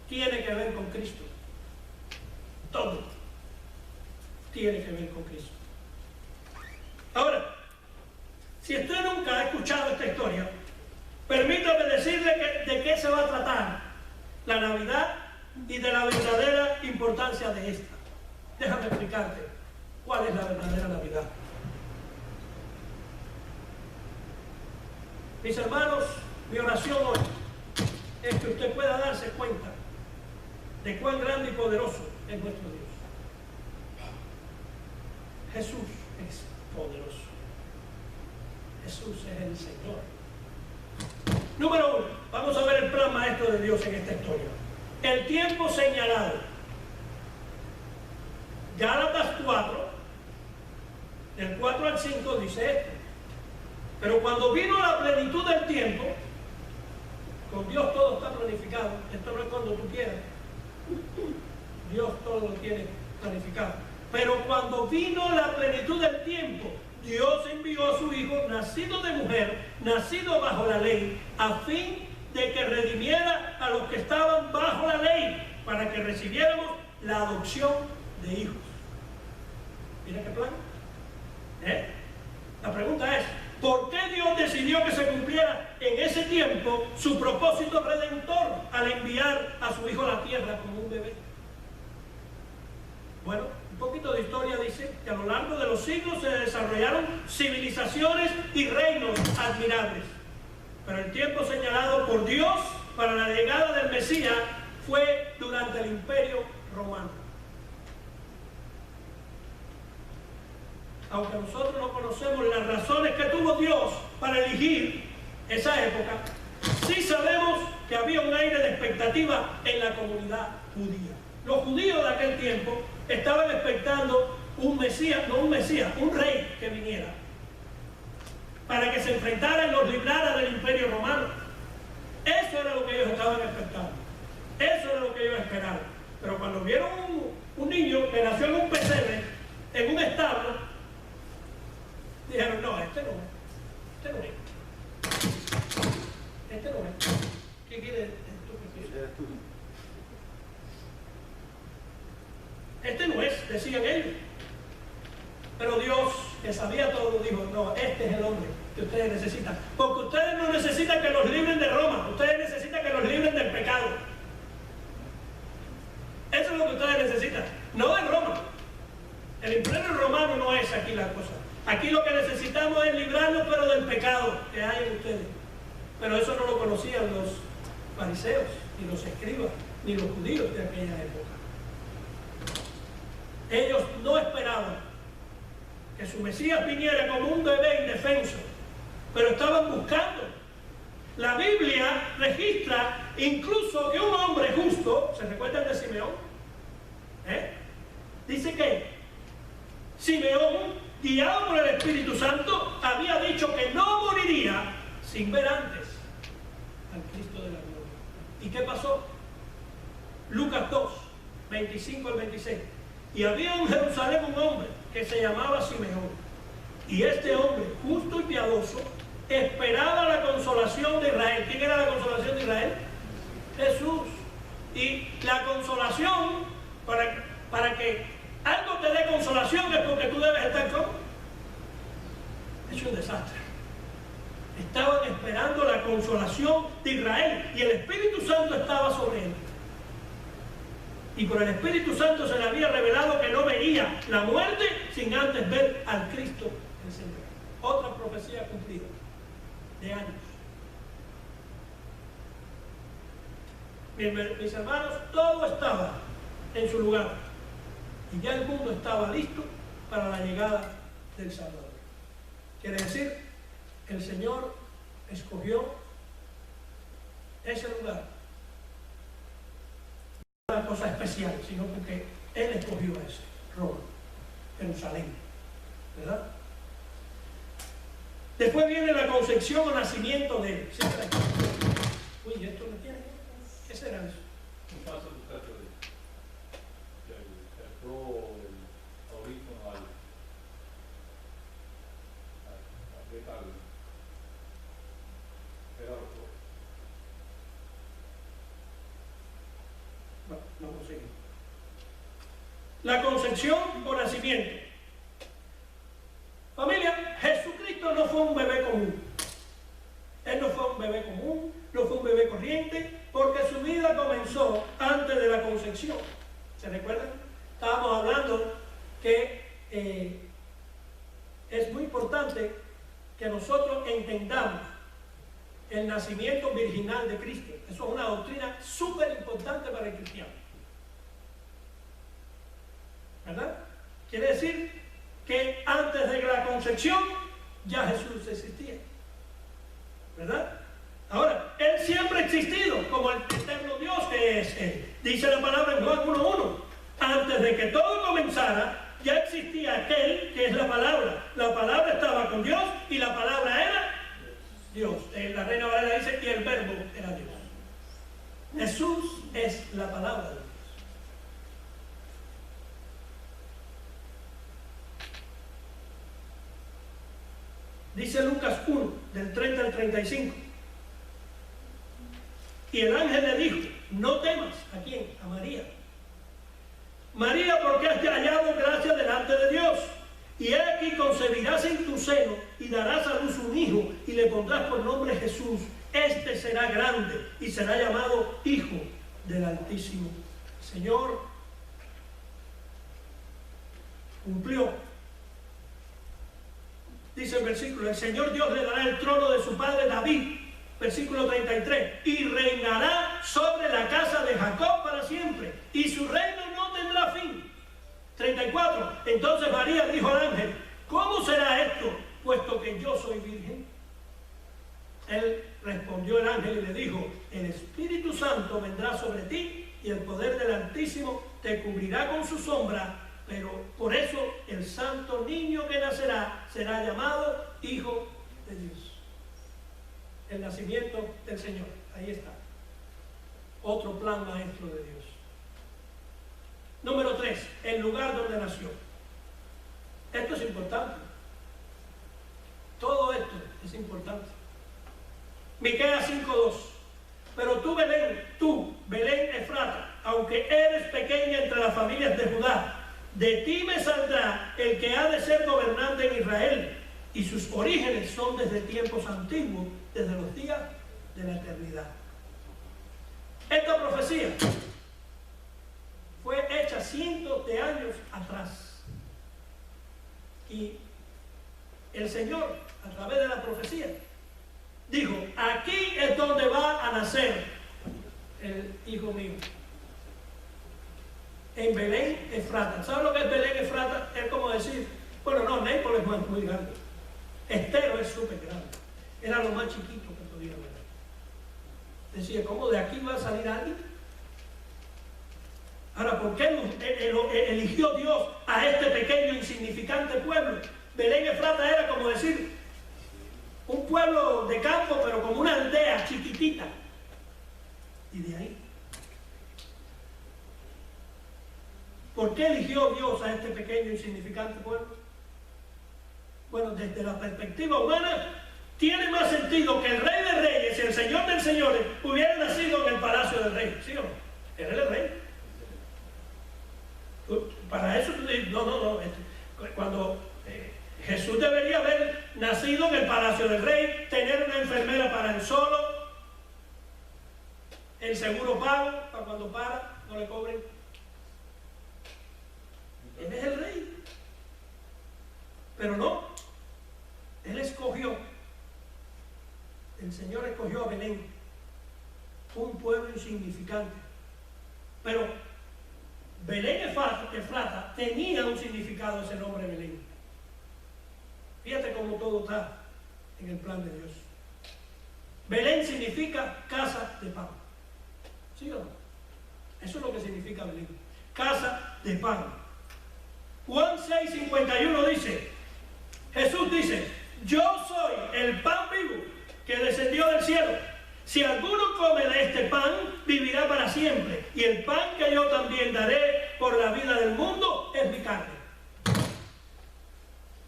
tiene que ver con Cristo. Todo tiene que ver con Cristo. Ahora, si usted nunca ha escuchado esta historia, permítame decirle de qué se va a tratar la Navidad y de la verdadera importancia de esta. Déjame explicarte cuál es la verdadera Navidad. Mis hermanos, mi oración hoy es que usted pueda darse cuenta de cuán grande y poderoso es nuestro Dios. Jesús es poderoso. Jesús es el Señor. Número 1, vamos a ver el plan maestro de Dios en esta historia. El tiempo señalado. Gálatas 4, del 4 al 5 dice esto. Pero cuando vino la plenitud del tiempo, con Dios todo está planificado. Esto no es cuando tú quieras. Dios todo lo tiene planificado. Pero cuando vino la plenitud del tiempo, Dios envió a su Hijo, nacido de mujer, nacido bajo la ley, a fin de que redimiera a los que estaban bajo la ley, para para que recibiéramos la adopción de hijos. Mira qué plan. La pregunta es, ¿por qué Dios decidió que se cumpliera en ese tiempo su propósito redentor al enviar a su hijo a la tierra como un bebé? Bueno, un poquito de historia dice que a lo largo de los siglos se desarrollaron civilizaciones y reinos admirables. Pero el tiempo señalado por Dios para la llegada del Mesías fue durante el Imperio Romano. Aunque nosotros no conocemos las razones que tuvo Dios para elegir esa época, sí sabemos que había un aire de expectativa en la comunidad judía. Los judíos de aquel tiempo estaban expectando un Mesías, no un Mesías, un rey que viniera, para que se enfrentara y los librara del Imperio Romano. Eso era lo que ellos estaban expectando. Eso era lo que ellos esperaban. Pero cuando vieron un niño que nació en un pesebre, en un establo, dijeron, no, este no es. Este no es. Este no es. ¿Qué quieres tú? Este no es, decían ellos. Pero Dios, que sabía todo, dijo, no, este es el hombre que ustedes necesitan. Porque ustedes no necesitan que los libren de Roma, ustedes necesitan que los libren del pecado. Eso es lo que ustedes necesitan, no de Roma. El imperio romano no es aquí la cosa. Aquí lo que necesitamos es librarnos, pero del pecado que hay en ustedes. Pero eso no lo conocían los fariseos, ni los escribas, ni los judíos de aquella época. Ellos no esperaban que su Mesías viniera como un bebé indefenso, pero estaban buscando. La Biblia registra incluso que un hombre justo, ¿se recuerdan de Simeón? Dice que Simeón, guiado por el Espíritu Santo, había dicho que no moriría sin ver antes al Cristo de la gloria. ¿Y qué pasó? Lucas 2, 25 al 26. Y había en Jerusalén un hombre que se llamaba Simeón. Y este hombre, justo y piadoso, esperaba la consolación de Israel. ¿Quién era la consolación de Israel? Jesús. Y la consolación, para que algo te dé consolación, es porque tú debes estar como hecho un desastre. Estaban esperando la consolación de Israel y el Espíritu Santo estaba sobre él. Y por el Espíritu Santo se le había revelado que no vería la muerte sin antes ver al Cristo el Señor. Otra profecía cumplida de años. Mis hermanos, todo estaba en su lugar y ya el mundo estaba listo para la llegada del Salvador. Quiere decir, el Señor escogió ese lugar. No una cosa especial, sino porque Él escogió ese, Roma, Jerusalén, ¿verdad? Después viene la concepción o nacimiento de Él. ¿Sí? Uy, ¿esto no tiene? ¿Qué será eso? Un paso muchacho del pro audífono al no conseguimos. La concepción o nacimiento. Familia, Jesucristo no fue un bebé común. Él no fue un bebé común, no fue un bebé corriente, porque su vida comenzó antes de la concepción. ¿Se recuerdan? Estábamos hablando que es muy importante que nosotros entendamos el nacimiento virginal de Cristo. Eso es una doctrina súper importante para el cristiano. ¿Verdad? Quiere decir que antes de la concepción ya Jesús existía. ¿Verdad? Ahora, Él siempre ha existido como el eterno Dios que es Él. Dice la palabra en Juan 1:1. Antes de que todo comenzara, ya existía aquel que es la palabra. La palabra estaba con Dios y la palabra era Dios. La Reina Valera dice que el verbo era Dios. Jesús es la palabra de Dios. Dice Lucas 1, del 30 al 35. Y el ángel le dijo, no temas. ¿A quién? A María. María, porque has hallado gracia delante de Dios. Y he aquí concebirás en tu seno y darás a luz un hijo y le pondrás por nombre Jesús. Este será grande y será llamado Hijo del Altísimo. Señor cumplió. Dice el versículo, el Señor Dios le dará el trono de su padre David, versículo 33, y reinará sobre la casa de Jacob para siempre, y su reino no tendrá fin. 34, entonces María dijo al ángel, ¿cómo será esto, puesto que yo soy virgen? Él respondió el ángel y le dijo, el Espíritu Santo vendrá sobre ti, y el poder del Altísimo te cubrirá con su sombra, pero por eso el santo niño que nacerá será llamado Hijo de Dios. El nacimiento del Señor, ahí está. Otro plan maestro de Dios. Número 3, el lugar donde nació. Esto es importante. Todo esto es importante. Miqueas 5:2. Pero tú, Belén Efrata, aunque eres pequeña entre las familias de Judá, de ti me saldrá el que ha de ser gobernante en Israel, y sus orígenes son desde tiempos antiguos, desde los días de la eternidad. Esta profecía fue hecha cientos de años atrás. Y el Señor, a través de la profecía, dijo, aquí es donde va a nacer el hijo mío. En Belén Efrata. ¿Saben lo que es Belén Efrata? Es como decir, bueno, no, Nápoles es muy grande. Estero es súper grande. Era lo más chiquito que podía haber. Decía, ¿cómo de aquí va a salir alguien? Ahora, ¿por qué eligió Dios a este pequeño insignificante pueblo? Belén Efrata era como decir un pueblo de campo, pero como una aldea chiquitita. Y de ahí. ¿Por qué eligió Dios a este pequeño insignificante pueblo? Bueno, desde la perspectiva humana, tiene más sentido que el Rey de Reyes y el Señor de Señores hubieran nacido en el palacio del rey, ¿sí o no? Él era el rey. Para eso tú dices, no. Cuando Jesús debería haber nacido en el palacio del rey, tener una enfermera para él solo, el seguro pago, para cuando para, no le cobren. Él es el rey. Pero no, Él escogió, el Señor escogió a Belén, un pueblo insignificante. Pero Belén Efrata tenía un significado ese nombre Belén. Fíjate cómo todo está en el plan de Dios. Belén significa casa de pan. ¿Sí o no? Eso es lo que significa Belén. Casa de pan. Juan 6:51 dice, Jesús dice, yo soy el pan vivo que descendió del cielo. Si alguno come de este pan, vivirá para siempre. Y el pan que yo también daré por la vida del mundo es mi carne.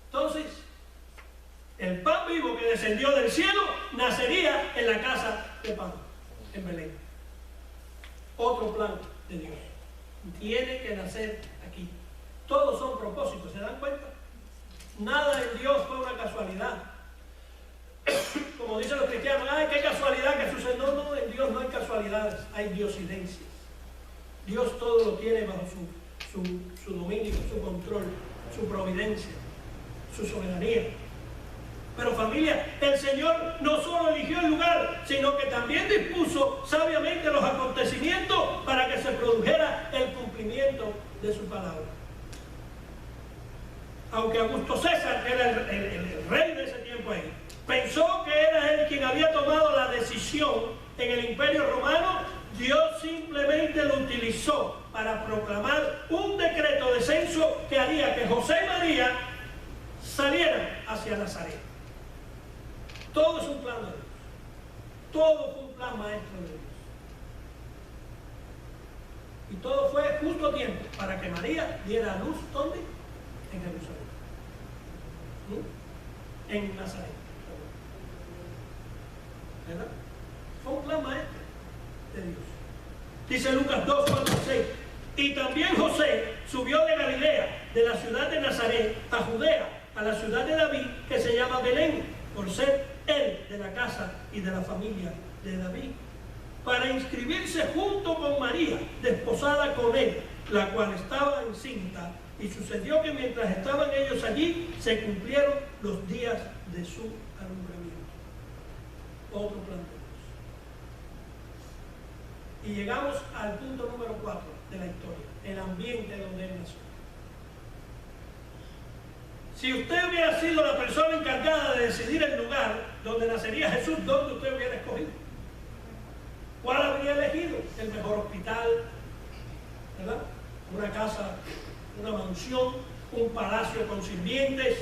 Entonces, el pan vivo que descendió del cielo nacería en la casa de pan, en Belén. Otro plan de Dios. Tiene que nacer aquí. Todos son propósitos, ¿se dan cuenta? Nada en Dios fue una casualidad. Como dicen los cristianos, ¡ay, qué casualidad que sucede! No, en Dios no hay casualidades, hay diosidencias. Dios todo lo tiene bajo su dominio, su control, su providencia, su soberanía. Pero familia, el Señor no solo eligió el lugar, sino que también dispuso sabiamente los acontecimientos para que se produjera el cumplimiento de su palabra. Aunque Augusto César, que era el rey de ese tiempo ahí, pensó que era él quien había tomado la decisión en el Imperio Romano, Dios simplemente lo utilizó para proclamar un decreto de censo que haría que José y María salieran hacia Nazaret. Todo es un plan de Dios. Todo fue un plan maestro de Dios. Y todo fue justo a tiempo para que María diera a luz, ¿dónde? En Jerusalén. En Nazaret. ¿Verdad? Fue un plan maestro de Dios. Dice Lucas 2, 4, 6. Y también José subió de Galilea, de la ciudad de Nazaret, a Judea, a la ciudad de David, que se llama Belén, por ser él de la casa y de la familia de David, para inscribirse junto con María, desposada con él, la cual estaba encinta. Y sucedió que mientras estaban ellos allí, se cumplieron los días de su alumbramiento. Otro plan de Dios. Y llegamos al punto número 4 de la historia, el ambiente donde él nació. Si usted hubiera sido la persona encargada de decidir el lugar donde nacería Jesús, ¿dónde usted hubiera escogido? ¿Cuál habría elegido? El mejor hospital, ¿verdad? Una casa, una mansión, un palacio con sirvientes,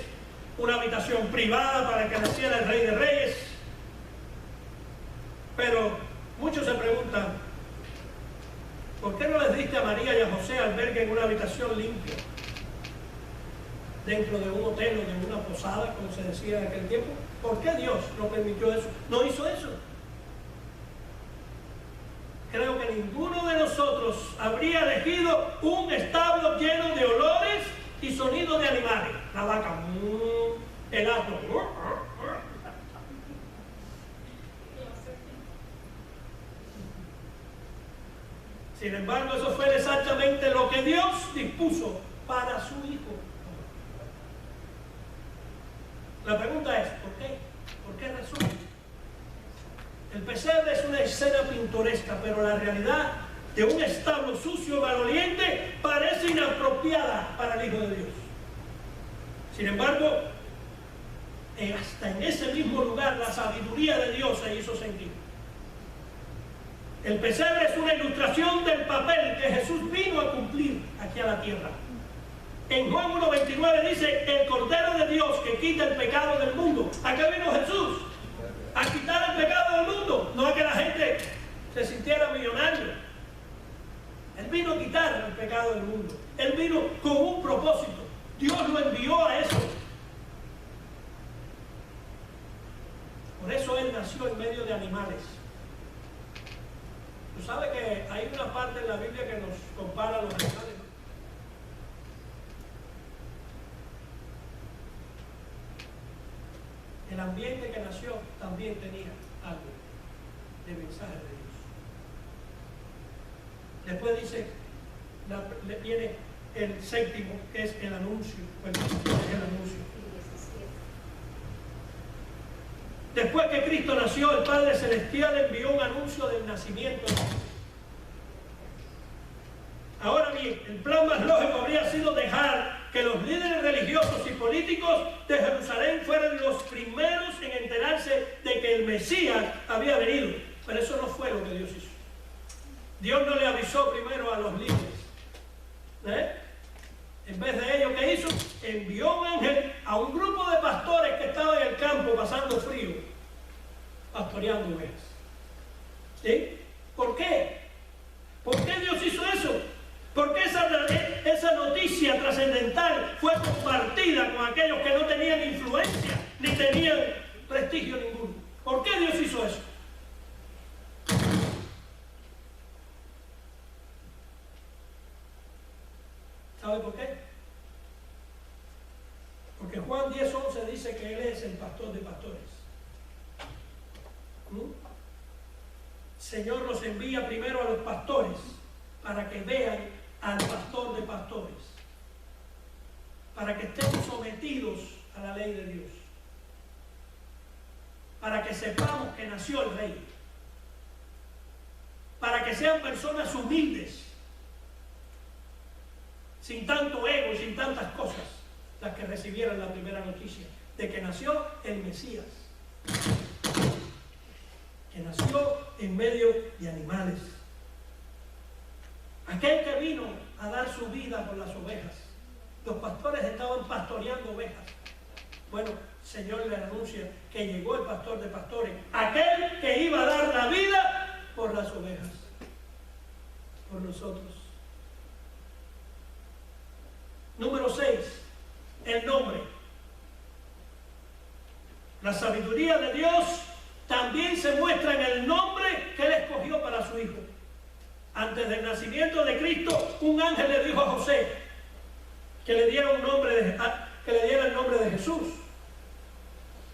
una habitación privada para que naciera el Rey de Reyes. Pero muchos se preguntan, ¿por qué no les diste a María y a José albergue en una habitación limpia? Dentro de un hotel o de una posada, como se decía en aquel tiempo. ¿Por qué Dios no permitió eso? No hizo eso. Creo que ninguno de nosotros habría elegido un establo lleno de olores y sonidos de animales. La vaca, el asno. Sin embargo, eso fue exactamente lo que Dios dispuso para su Hijo. La pregunta es, ¿por qué? ¿Por qué razón? El pesebre es una escena pintoresca, pero la realidad de un establo sucio y maloliente parece inapropiada para el Hijo de Dios. Sin embargo, hasta en ese mismo lugar la sabiduría de Dios se hizo sentir. El pesebre es una ilustración del papel que Jesús vino a cumplir aquí a la tierra. En Juan 1:29 dice, el Cordero de Dios que quita el pecado del mundo. ¿A qué vino Jesús? A quitar el pecado del mundo, no a que la gente se sintiera millonario. Él vino a quitar el pecado del mundo. Él vino con un propósito. Dios lo envió a eso. Por eso Él nació en medio de animales. Tú sabes que hay una parte en la Biblia que nos compara a los animales, ¿no? El ambiente que nació también tenía algo de mensaje de Dios. Después dice, viene el séptimo, que es el anuncio. Bueno, es el anuncio. Después que Cristo nació, el Padre Celestial envió un anuncio del nacimiento. Ahora bien, el plan más lógico habría sido dejar que los líderes religiosos y políticos de Jerusalén fueran los primeros en enterarse de que el Mesías había venido. Pero eso no fue lo que Dios hizo. Dios no le avisó primero a los líderes. En vez de ello, ¿qué hizo? Envió un ángel a un grupo de pastores que estaban en el campo pasando frío, pastoreando ovejas. ¿Sí? ¿Por qué? ¿Por qué Dios hizo eso? Porque esa noticia trascendental fue compartida con aquellos que no tenían influencia ni tenían prestigio ninguno. ¿Por qué Dios hizo eso? ¿Sabe por qué? Porque Juan 10:11 dice que Él es el pastor de pastores. Señor nos envía primero a los pastores para que vean al pastor de pastores, para que estén sometidos a la ley de Dios, para que sepamos que nació el Rey, para que sean personas humildes, sin tanto ego y sin tantas cosas, las que recibieron la primera noticia de que nació el Mesías, que nació en medio de animales. Aquel que vino a dar su vida por las ovejas. Los pastores estaban pastoreando ovejas. Bueno, el Señor le anuncia que llegó el pastor de pastores, aquel que iba a dar la vida por las ovejas, por nosotros. Número 6, el nombre. La sabiduría de Dios también se muestra en el nombre que Él escogió para su Hijo. Antes del nacimiento de Cristo, un ángel le dijo a José que le diera el nombre de Jesús.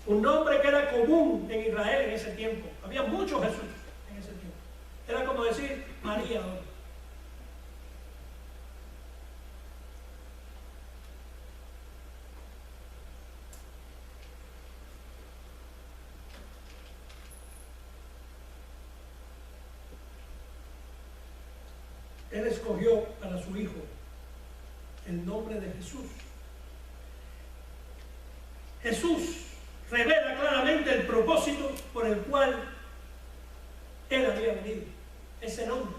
Un nombre que era común en Israel en ese tiempo. Había muchos Jesús en ese tiempo. Era como decir María ahora. Él escogió para su hijo el nombre de Jesús. Jesús revela claramente el propósito por el cual Él había venido. Ese nombre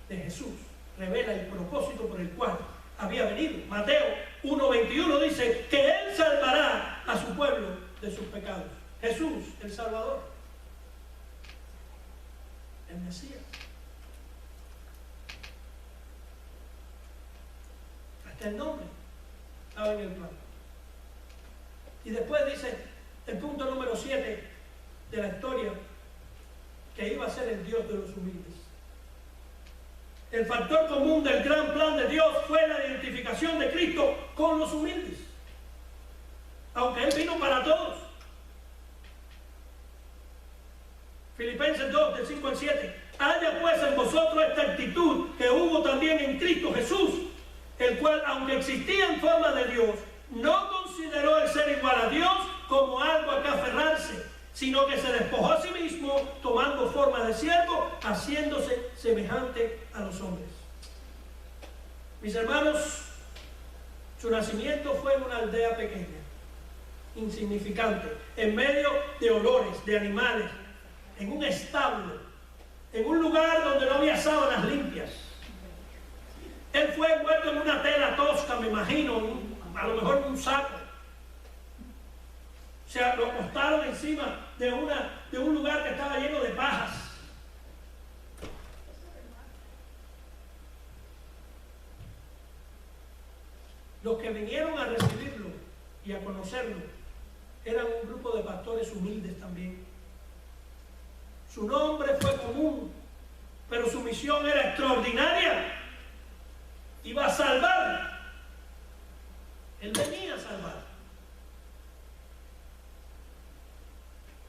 de Jesús revela el propósito por el cual había venido. Mateo 1:21 dice que Él salvará a su pueblo de sus pecados. Jesús, el Salvador, el Mesías. Hasta el nombre estaba en el plan. Y después dice el punto número 7 de la historia, que iba a ser el Dios de los humildes. El factor común del gran plan de Dios fue la identificación de Cristo con los humildes, aunque Él vino para todos. Filipenses 2, del 5 al 7. Haya pues en vosotros esta actitud que hubo también en Cristo Jesús, el cual, aunque existía en forma de Dios, no consideró el ser igual a Dios como algo a que aferrarse, sino que se despojó a sí mismo, tomando forma de siervo, haciéndose semejante a los hombres. Mis hermanos, su nacimiento fue en una aldea pequeña, insignificante, en medio de olores, de animales, en un establo, en un lugar donde no había sábanas limpias. Él fue envuelto en una tela tosca, me imagino, a lo mejor en un saco. O sea, lo acostaron encima de un lugar que estaba lleno de pajas. Los que vinieron a recibirlo y a conocerlo eran un grupo de pastores humildes también. Su nombre fue común, pero su misión era extraordinaria. Iba a salvar. Él venía a salvar.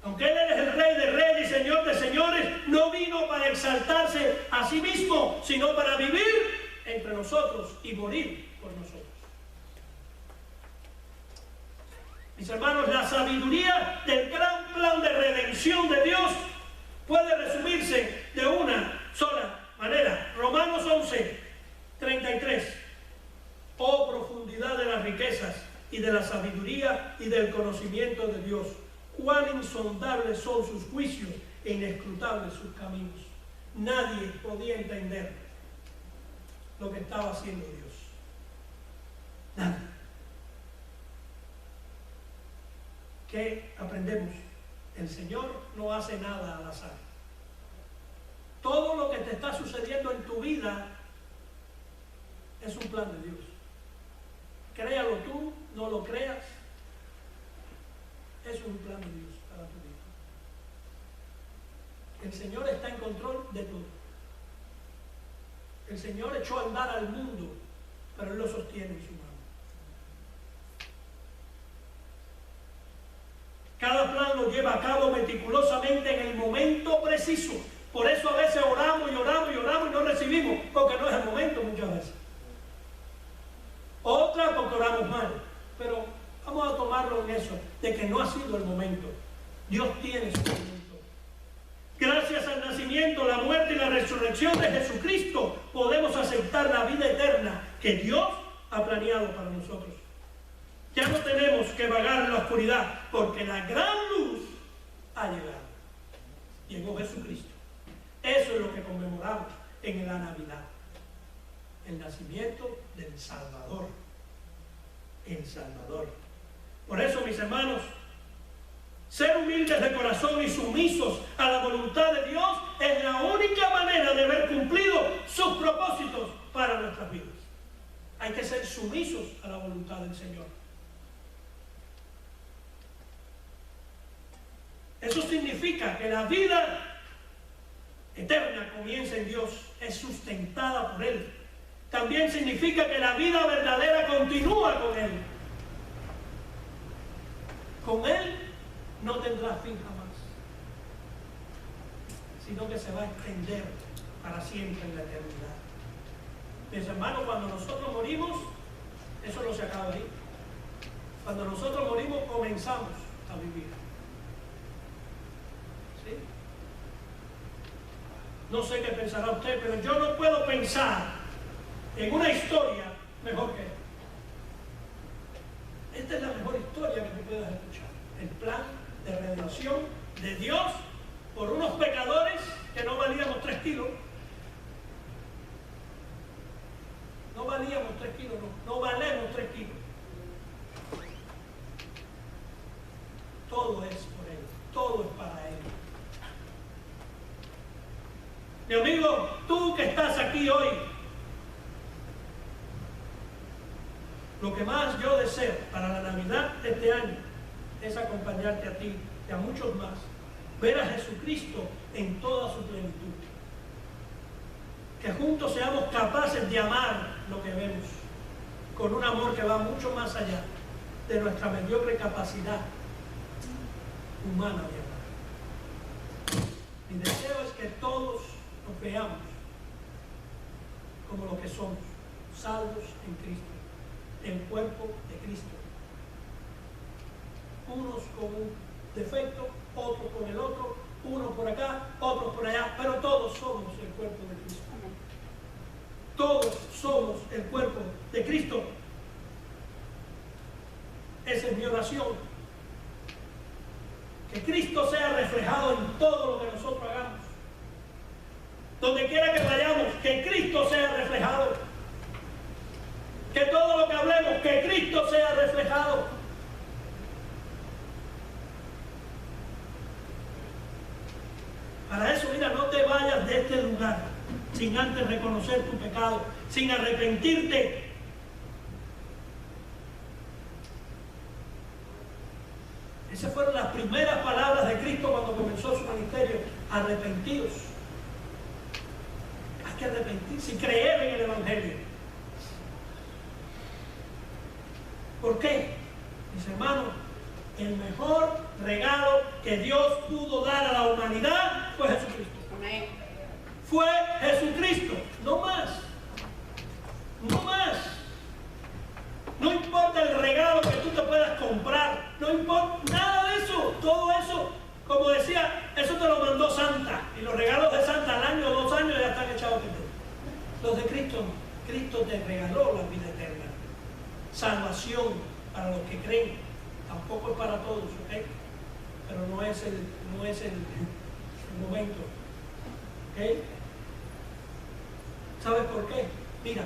Aunque Él es el Rey de Reyes y Señor de Señores, no vino para exaltarse a sí mismo, sino para vivir entre nosotros y morir por nosotros. Mis hermanos, la sabiduría del gran plan de redención de Dios puede resumirse de una sola manera. Romanos 11:33. Oh profundidad de las riquezas y de la sabiduría y del conocimiento de Dios. Cuán insondables son sus juicios e inescrutables sus caminos. Nadie podía entender lo que estaba haciendo Dios. Nadie. ¿Qué aprendemos? El Señor no hace nada al azar. Todo lo que te está sucediendo en tu vida es un plan de Dios. Créalo tú, no lo creas, es un plan de Dios para tu vida. El Señor está en control de todo. El Señor echó a andar al mundo, pero Él lo sostiene en su mano. Cada plan lo lleva a cabo meticulosamente en el momento preciso. Por eso a veces oramos y oramos y oramos y no recibimos, porque no es el momento muchas veces. Otra porque oramos mal. Pero vamos a tomarlo en eso, de que no ha sido el momento. Dios tiene su momento. Gracias al nacimiento, la muerte y la resurrección de Jesucristo, podemos aceptar la vida eterna que Dios ha planeado para nosotros. Ya no tenemos que vagar en la oscuridad, porque la gran luz ha llegado. Llegó Jesucristo. Eso es lo que conmemoramos en la Navidad. El nacimiento del Salvador. El Salvador. Por eso, mis hermanos, ser humildes de corazón y sumisos a la voluntad de Dios es la única manera de ver cumplido sus propósitos para nuestras vidas. Hay que ser sumisos a la voluntad del Señor. Eso significa que la vida eterna comienza en Dios, es sustentada por Él. También significa que la vida verdadera continúa con Él. Con Él no tendrá fin jamás, sino que se va a extender para siempre en la eternidad. Mis hermanos, cuando nosotros morimos, eso no se acaba ahí. Cuando nosotros morimos, comenzamos a vivir. ¿Sí? No sé qué pensará usted, pero yo no puedo pensar en una historia mejor que esta. Esta es la mejor historia que tú puedas escuchar. El plan de redención de Dios por unos pecadores que no valíamos 3 kilos. No valíamos 3 kilos, no valemos 3 kilos. Todo es por Él, todo es para Él. Mi amigo, tú que estás aquí hoy, lo que más yo deseo para la Navidad de este año es acompañarte a ti y a muchos más, ver a Jesucristo en toda su plenitud. Que juntos seamos capaces de amar lo que vemos, con un amor que va mucho más allá de nuestra mediocre capacidad humana de amar. Mi deseo es que todos nos veamos como lo que somos, salvos en Cristo, el cuerpo de Cristo. Unos con un defecto, otros con el otro, uno por acá, otros por allá, pero todos somos el cuerpo de Cristo. Todos somos el cuerpo de Cristo. Esa es mi oración. Que Cristo sea reflejado en todo lo que nosotros hagamos. Donde quiera que vayamos, que Cristo sea reflejado. Que todo lo que hablemos, que Cristo sea reflejado. Para eso, mira, no te vayas de este lugar sin antes reconocer tu pecado, sin arrepentirte. Esas fueron las primeras palabras de Cristo cuando comenzó su ministerio. Arrepentidos. Hay que arrepentirse y creer en el Evangelio. ¿Por qué? Mis hermanos, el mejor regalo que Dios pudo dar a la humanidad fue Jesucristo. Amén. Fue Jesucristo, no más. No más. No importa el regalo que tú te puedas comprar, no importa nada de eso, todo eso, como decía, eso te lo mandó Santa, y los regalos de Santa al año o 2 años ya están echados a perder. Los de Cristo no. Cristo te regaló la vida eterna, salvación para los que creen, tampoco es para todos, ¿ok? Pero no es el momento, ¿ok? ¿Sabes por qué? Mira,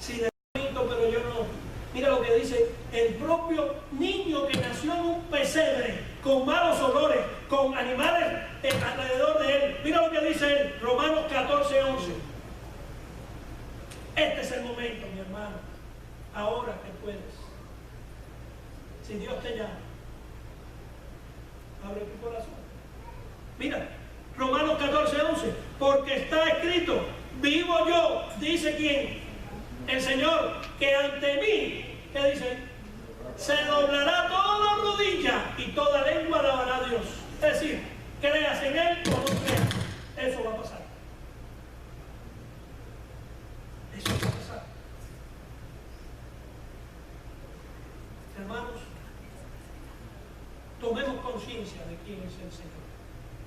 si de bonito, pero yo no. Mira lo que dice el propio niño que nació en un pesebre, con malos olores, con animales alrededor de él. Mira lo que dice él, Romanos 14:11. Este es el momento, mi hermano, ahora que puedes. Si Dios te llama, abre tu corazón. Mira, Romanos 14:11, porque está escrito, vivo yo, dice quién, el Señor, que ante mí, ¿qué dice? Se doblará toda rodilla y toda lengua alabará a Dios. Es decir, creas en Él o no creas, eso va a pasar. Eso va a pasar. Hermanos, tomemos conciencia de quién es el Señor.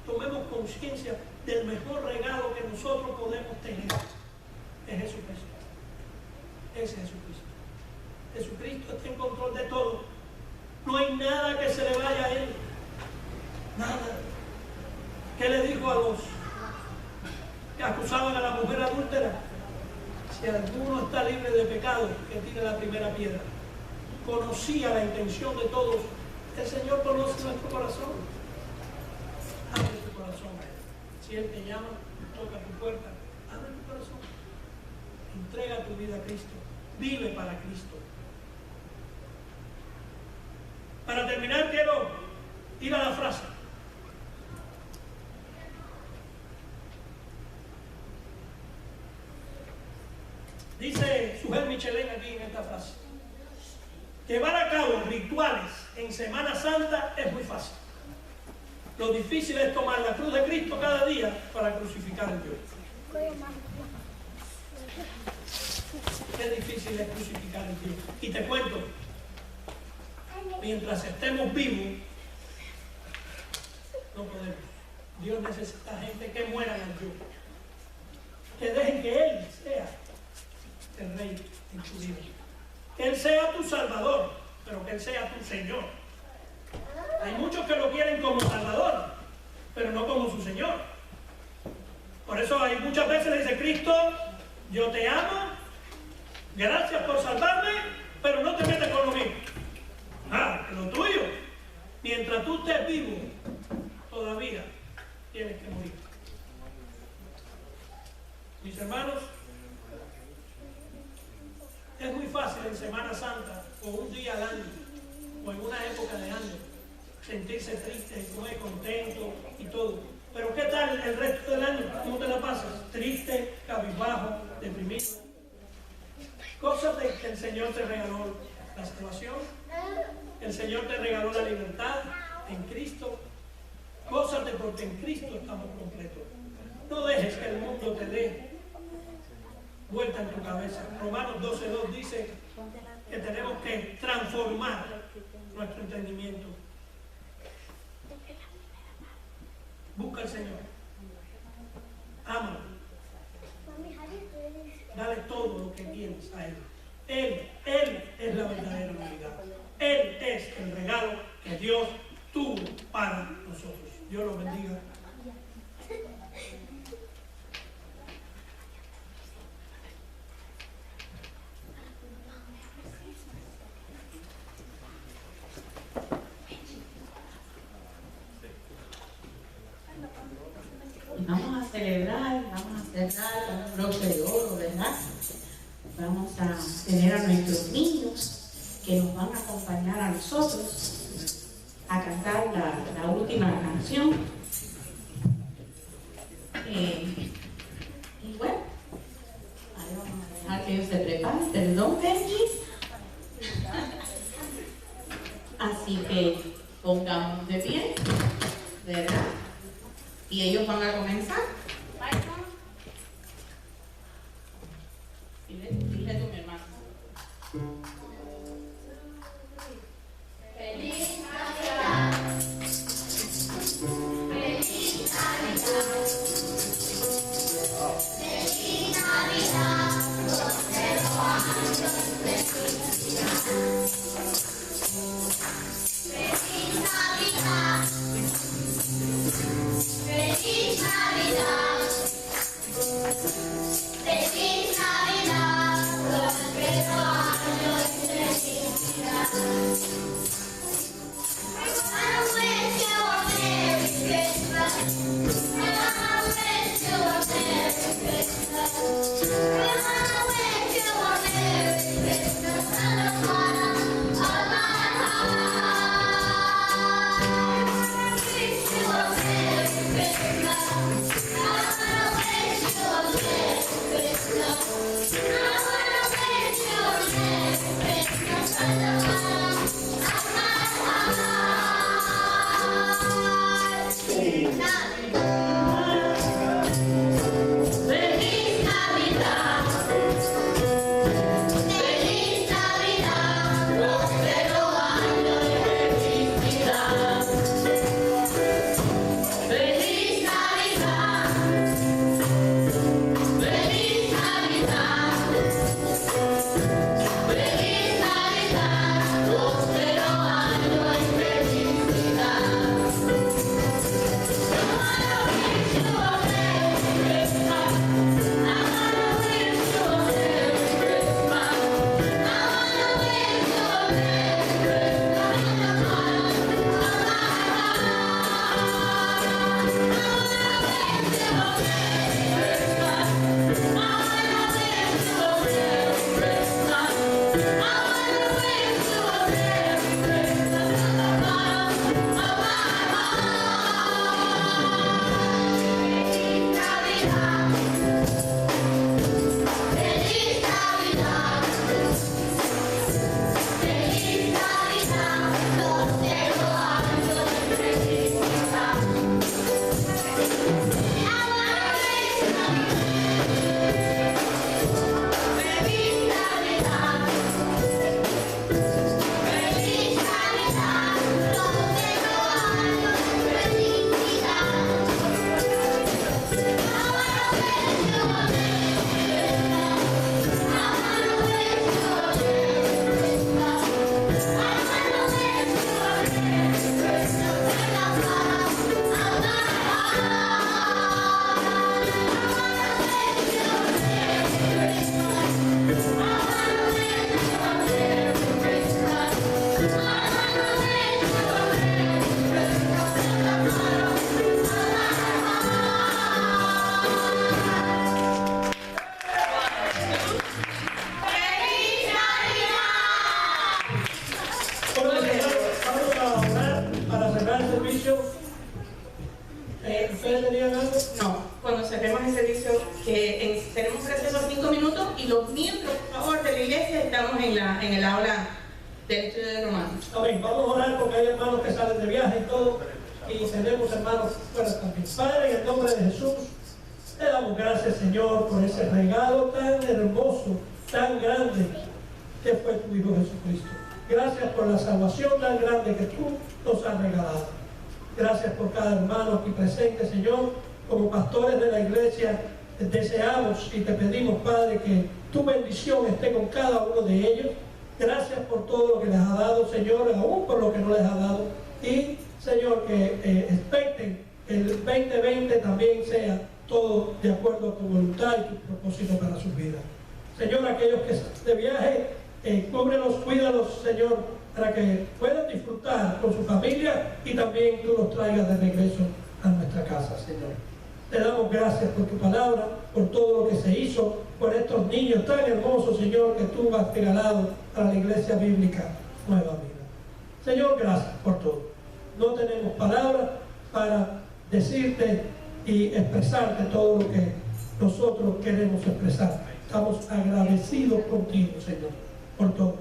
Tomemos conciencia del mejor regalo que nosotros podemos tener. Es Jesucristo. Es Jesucristo. Jesucristo está en control de todo. No hay nada que se le vaya a Él. Nada. ¿Qué le dijo a los que acusaban a la mujer adúltera? Si alguno está libre de pecado, que tire la primera piedra. Conocía la intención de todos. El Señor conoce nuestro corazón. Abre tu corazón a Él. Si Él te llama, toca tu puerta, abre tu corazón. Entrega tu vida a Cristo. Vive para Cristo. Para terminar, quiero ir a la frase. Dice Sujel Michelén aquí en esta frase: llevar a cabo rituales en Semana Santa es muy fácil. Lo difícil es tomar la cruz de Cristo cada día para crucificar el yo. Qué difícil es crucificar el yo. Y te cuento, mientras estemos vivos, no podemos. Dios necesita gente que muera en el yo. Que dejen que Él sea el Rey en tu vida. Que Él sea tu Salvador, pero que Él sea tu Señor. Hay muchos que lo quieren como Salvador, pero no como su Señor. Por eso hay muchas veces le dice Cristo: yo te amo, gracias por salvarme, pero no te metas con lo mío. Lo tuyo. Mientras tú estés vivo, todavía tienes que morir. Mis hermanos, es muy fácil en Semana Santa, o un día al año, o en una época de año, sentirse triste, no contento y todo. Pero ¿qué tal el resto del año? ¿Cómo te la pasas? Triste, cabizbajo, deprimido. Cosas de que el Señor te regaló la salvación, el Señor te regaló la libertad en Cristo. Cosas de porque en Cristo estamos completos. No dejes que el mundo te dé vuelta en tu cabeza. Romanos 12:2 dice que tenemos que transformar nuestro entendimiento. Busca al Señor. Ámalo. Dale todo lo que tienes a Él. Él es la verdadera Navidad. Él es el regalo que Dios tuvo para nosotros. Dios los bendiga. Vamos a celebrar, vamos a cerrar con un broche de oro, ¿verdad? Vamos a tener a nuestros niños que nos van a acompañar a nosotros a cantar la última canción. Y bueno, ahí vamos a dejar que ellos se preparen. Perdón, Benji. Así que pongamos de pie, ¿verdad? Y ellos van a comenzar. Dile tú, mi hermano. Feliz Navidad. Feliz Navidad. Feliz Navidad. Prospero años de felicidad. Feliz Navidad. Feliz Navidad. Feliz Navidad. 5 minutos y los miembros, por favor, de la iglesia estamos en el aula del estudio de Romanos. Amén. Vamos a orar porque hay hermanos que salen de viaje y todo, y tenemos hermanos fuera también. Padre, en el nombre de Jesús, te damos gracias, Señor, por ese regalo tan hermoso, tan grande que fue tu Hijo Jesucristo. Gracias por la salvación tan grande que tú nos has regalado. Gracias por cada hermano aquí presente, Señor. Como pastores de la iglesia, deseamos y te pedimos, Padre, que tu bendición esté con cada uno de ellos. Gracias por todo lo que les ha dado, Señor, aún por lo que no les ha dado. Y, Señor, que expecten que el 2020 también sea todo de acuerdo a tu voluntad y tu propósito para sus vidas. Señor, aquellos que están de viaje, cúbrelos, cuídalos, Señor, para que puedan disfrutar con su familia y también tú los traigas de regreso a nuestra casa, Señor. Te damos gracias por tu palabra, por todo lo que se hizo, por estos niños tan hermosos, Señor, que tú has regalado a la iglesia bíblica Nueva Vida. Señor, gracias por todo. No tenemos palabras para decirte y expresarte todo lo que nosotros queremos expresar. Estamos agradecidos contigo, Señor, por todo.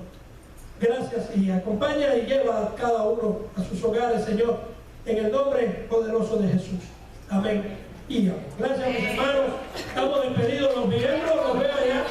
Gracias, y acompaña y lleva a cada uno a sus hogares, Señor, en el nombre poderoso de Jesús. Amén y amén. Gracias, mis hermanos. Estamos despedidos los miembros. Los veo allá.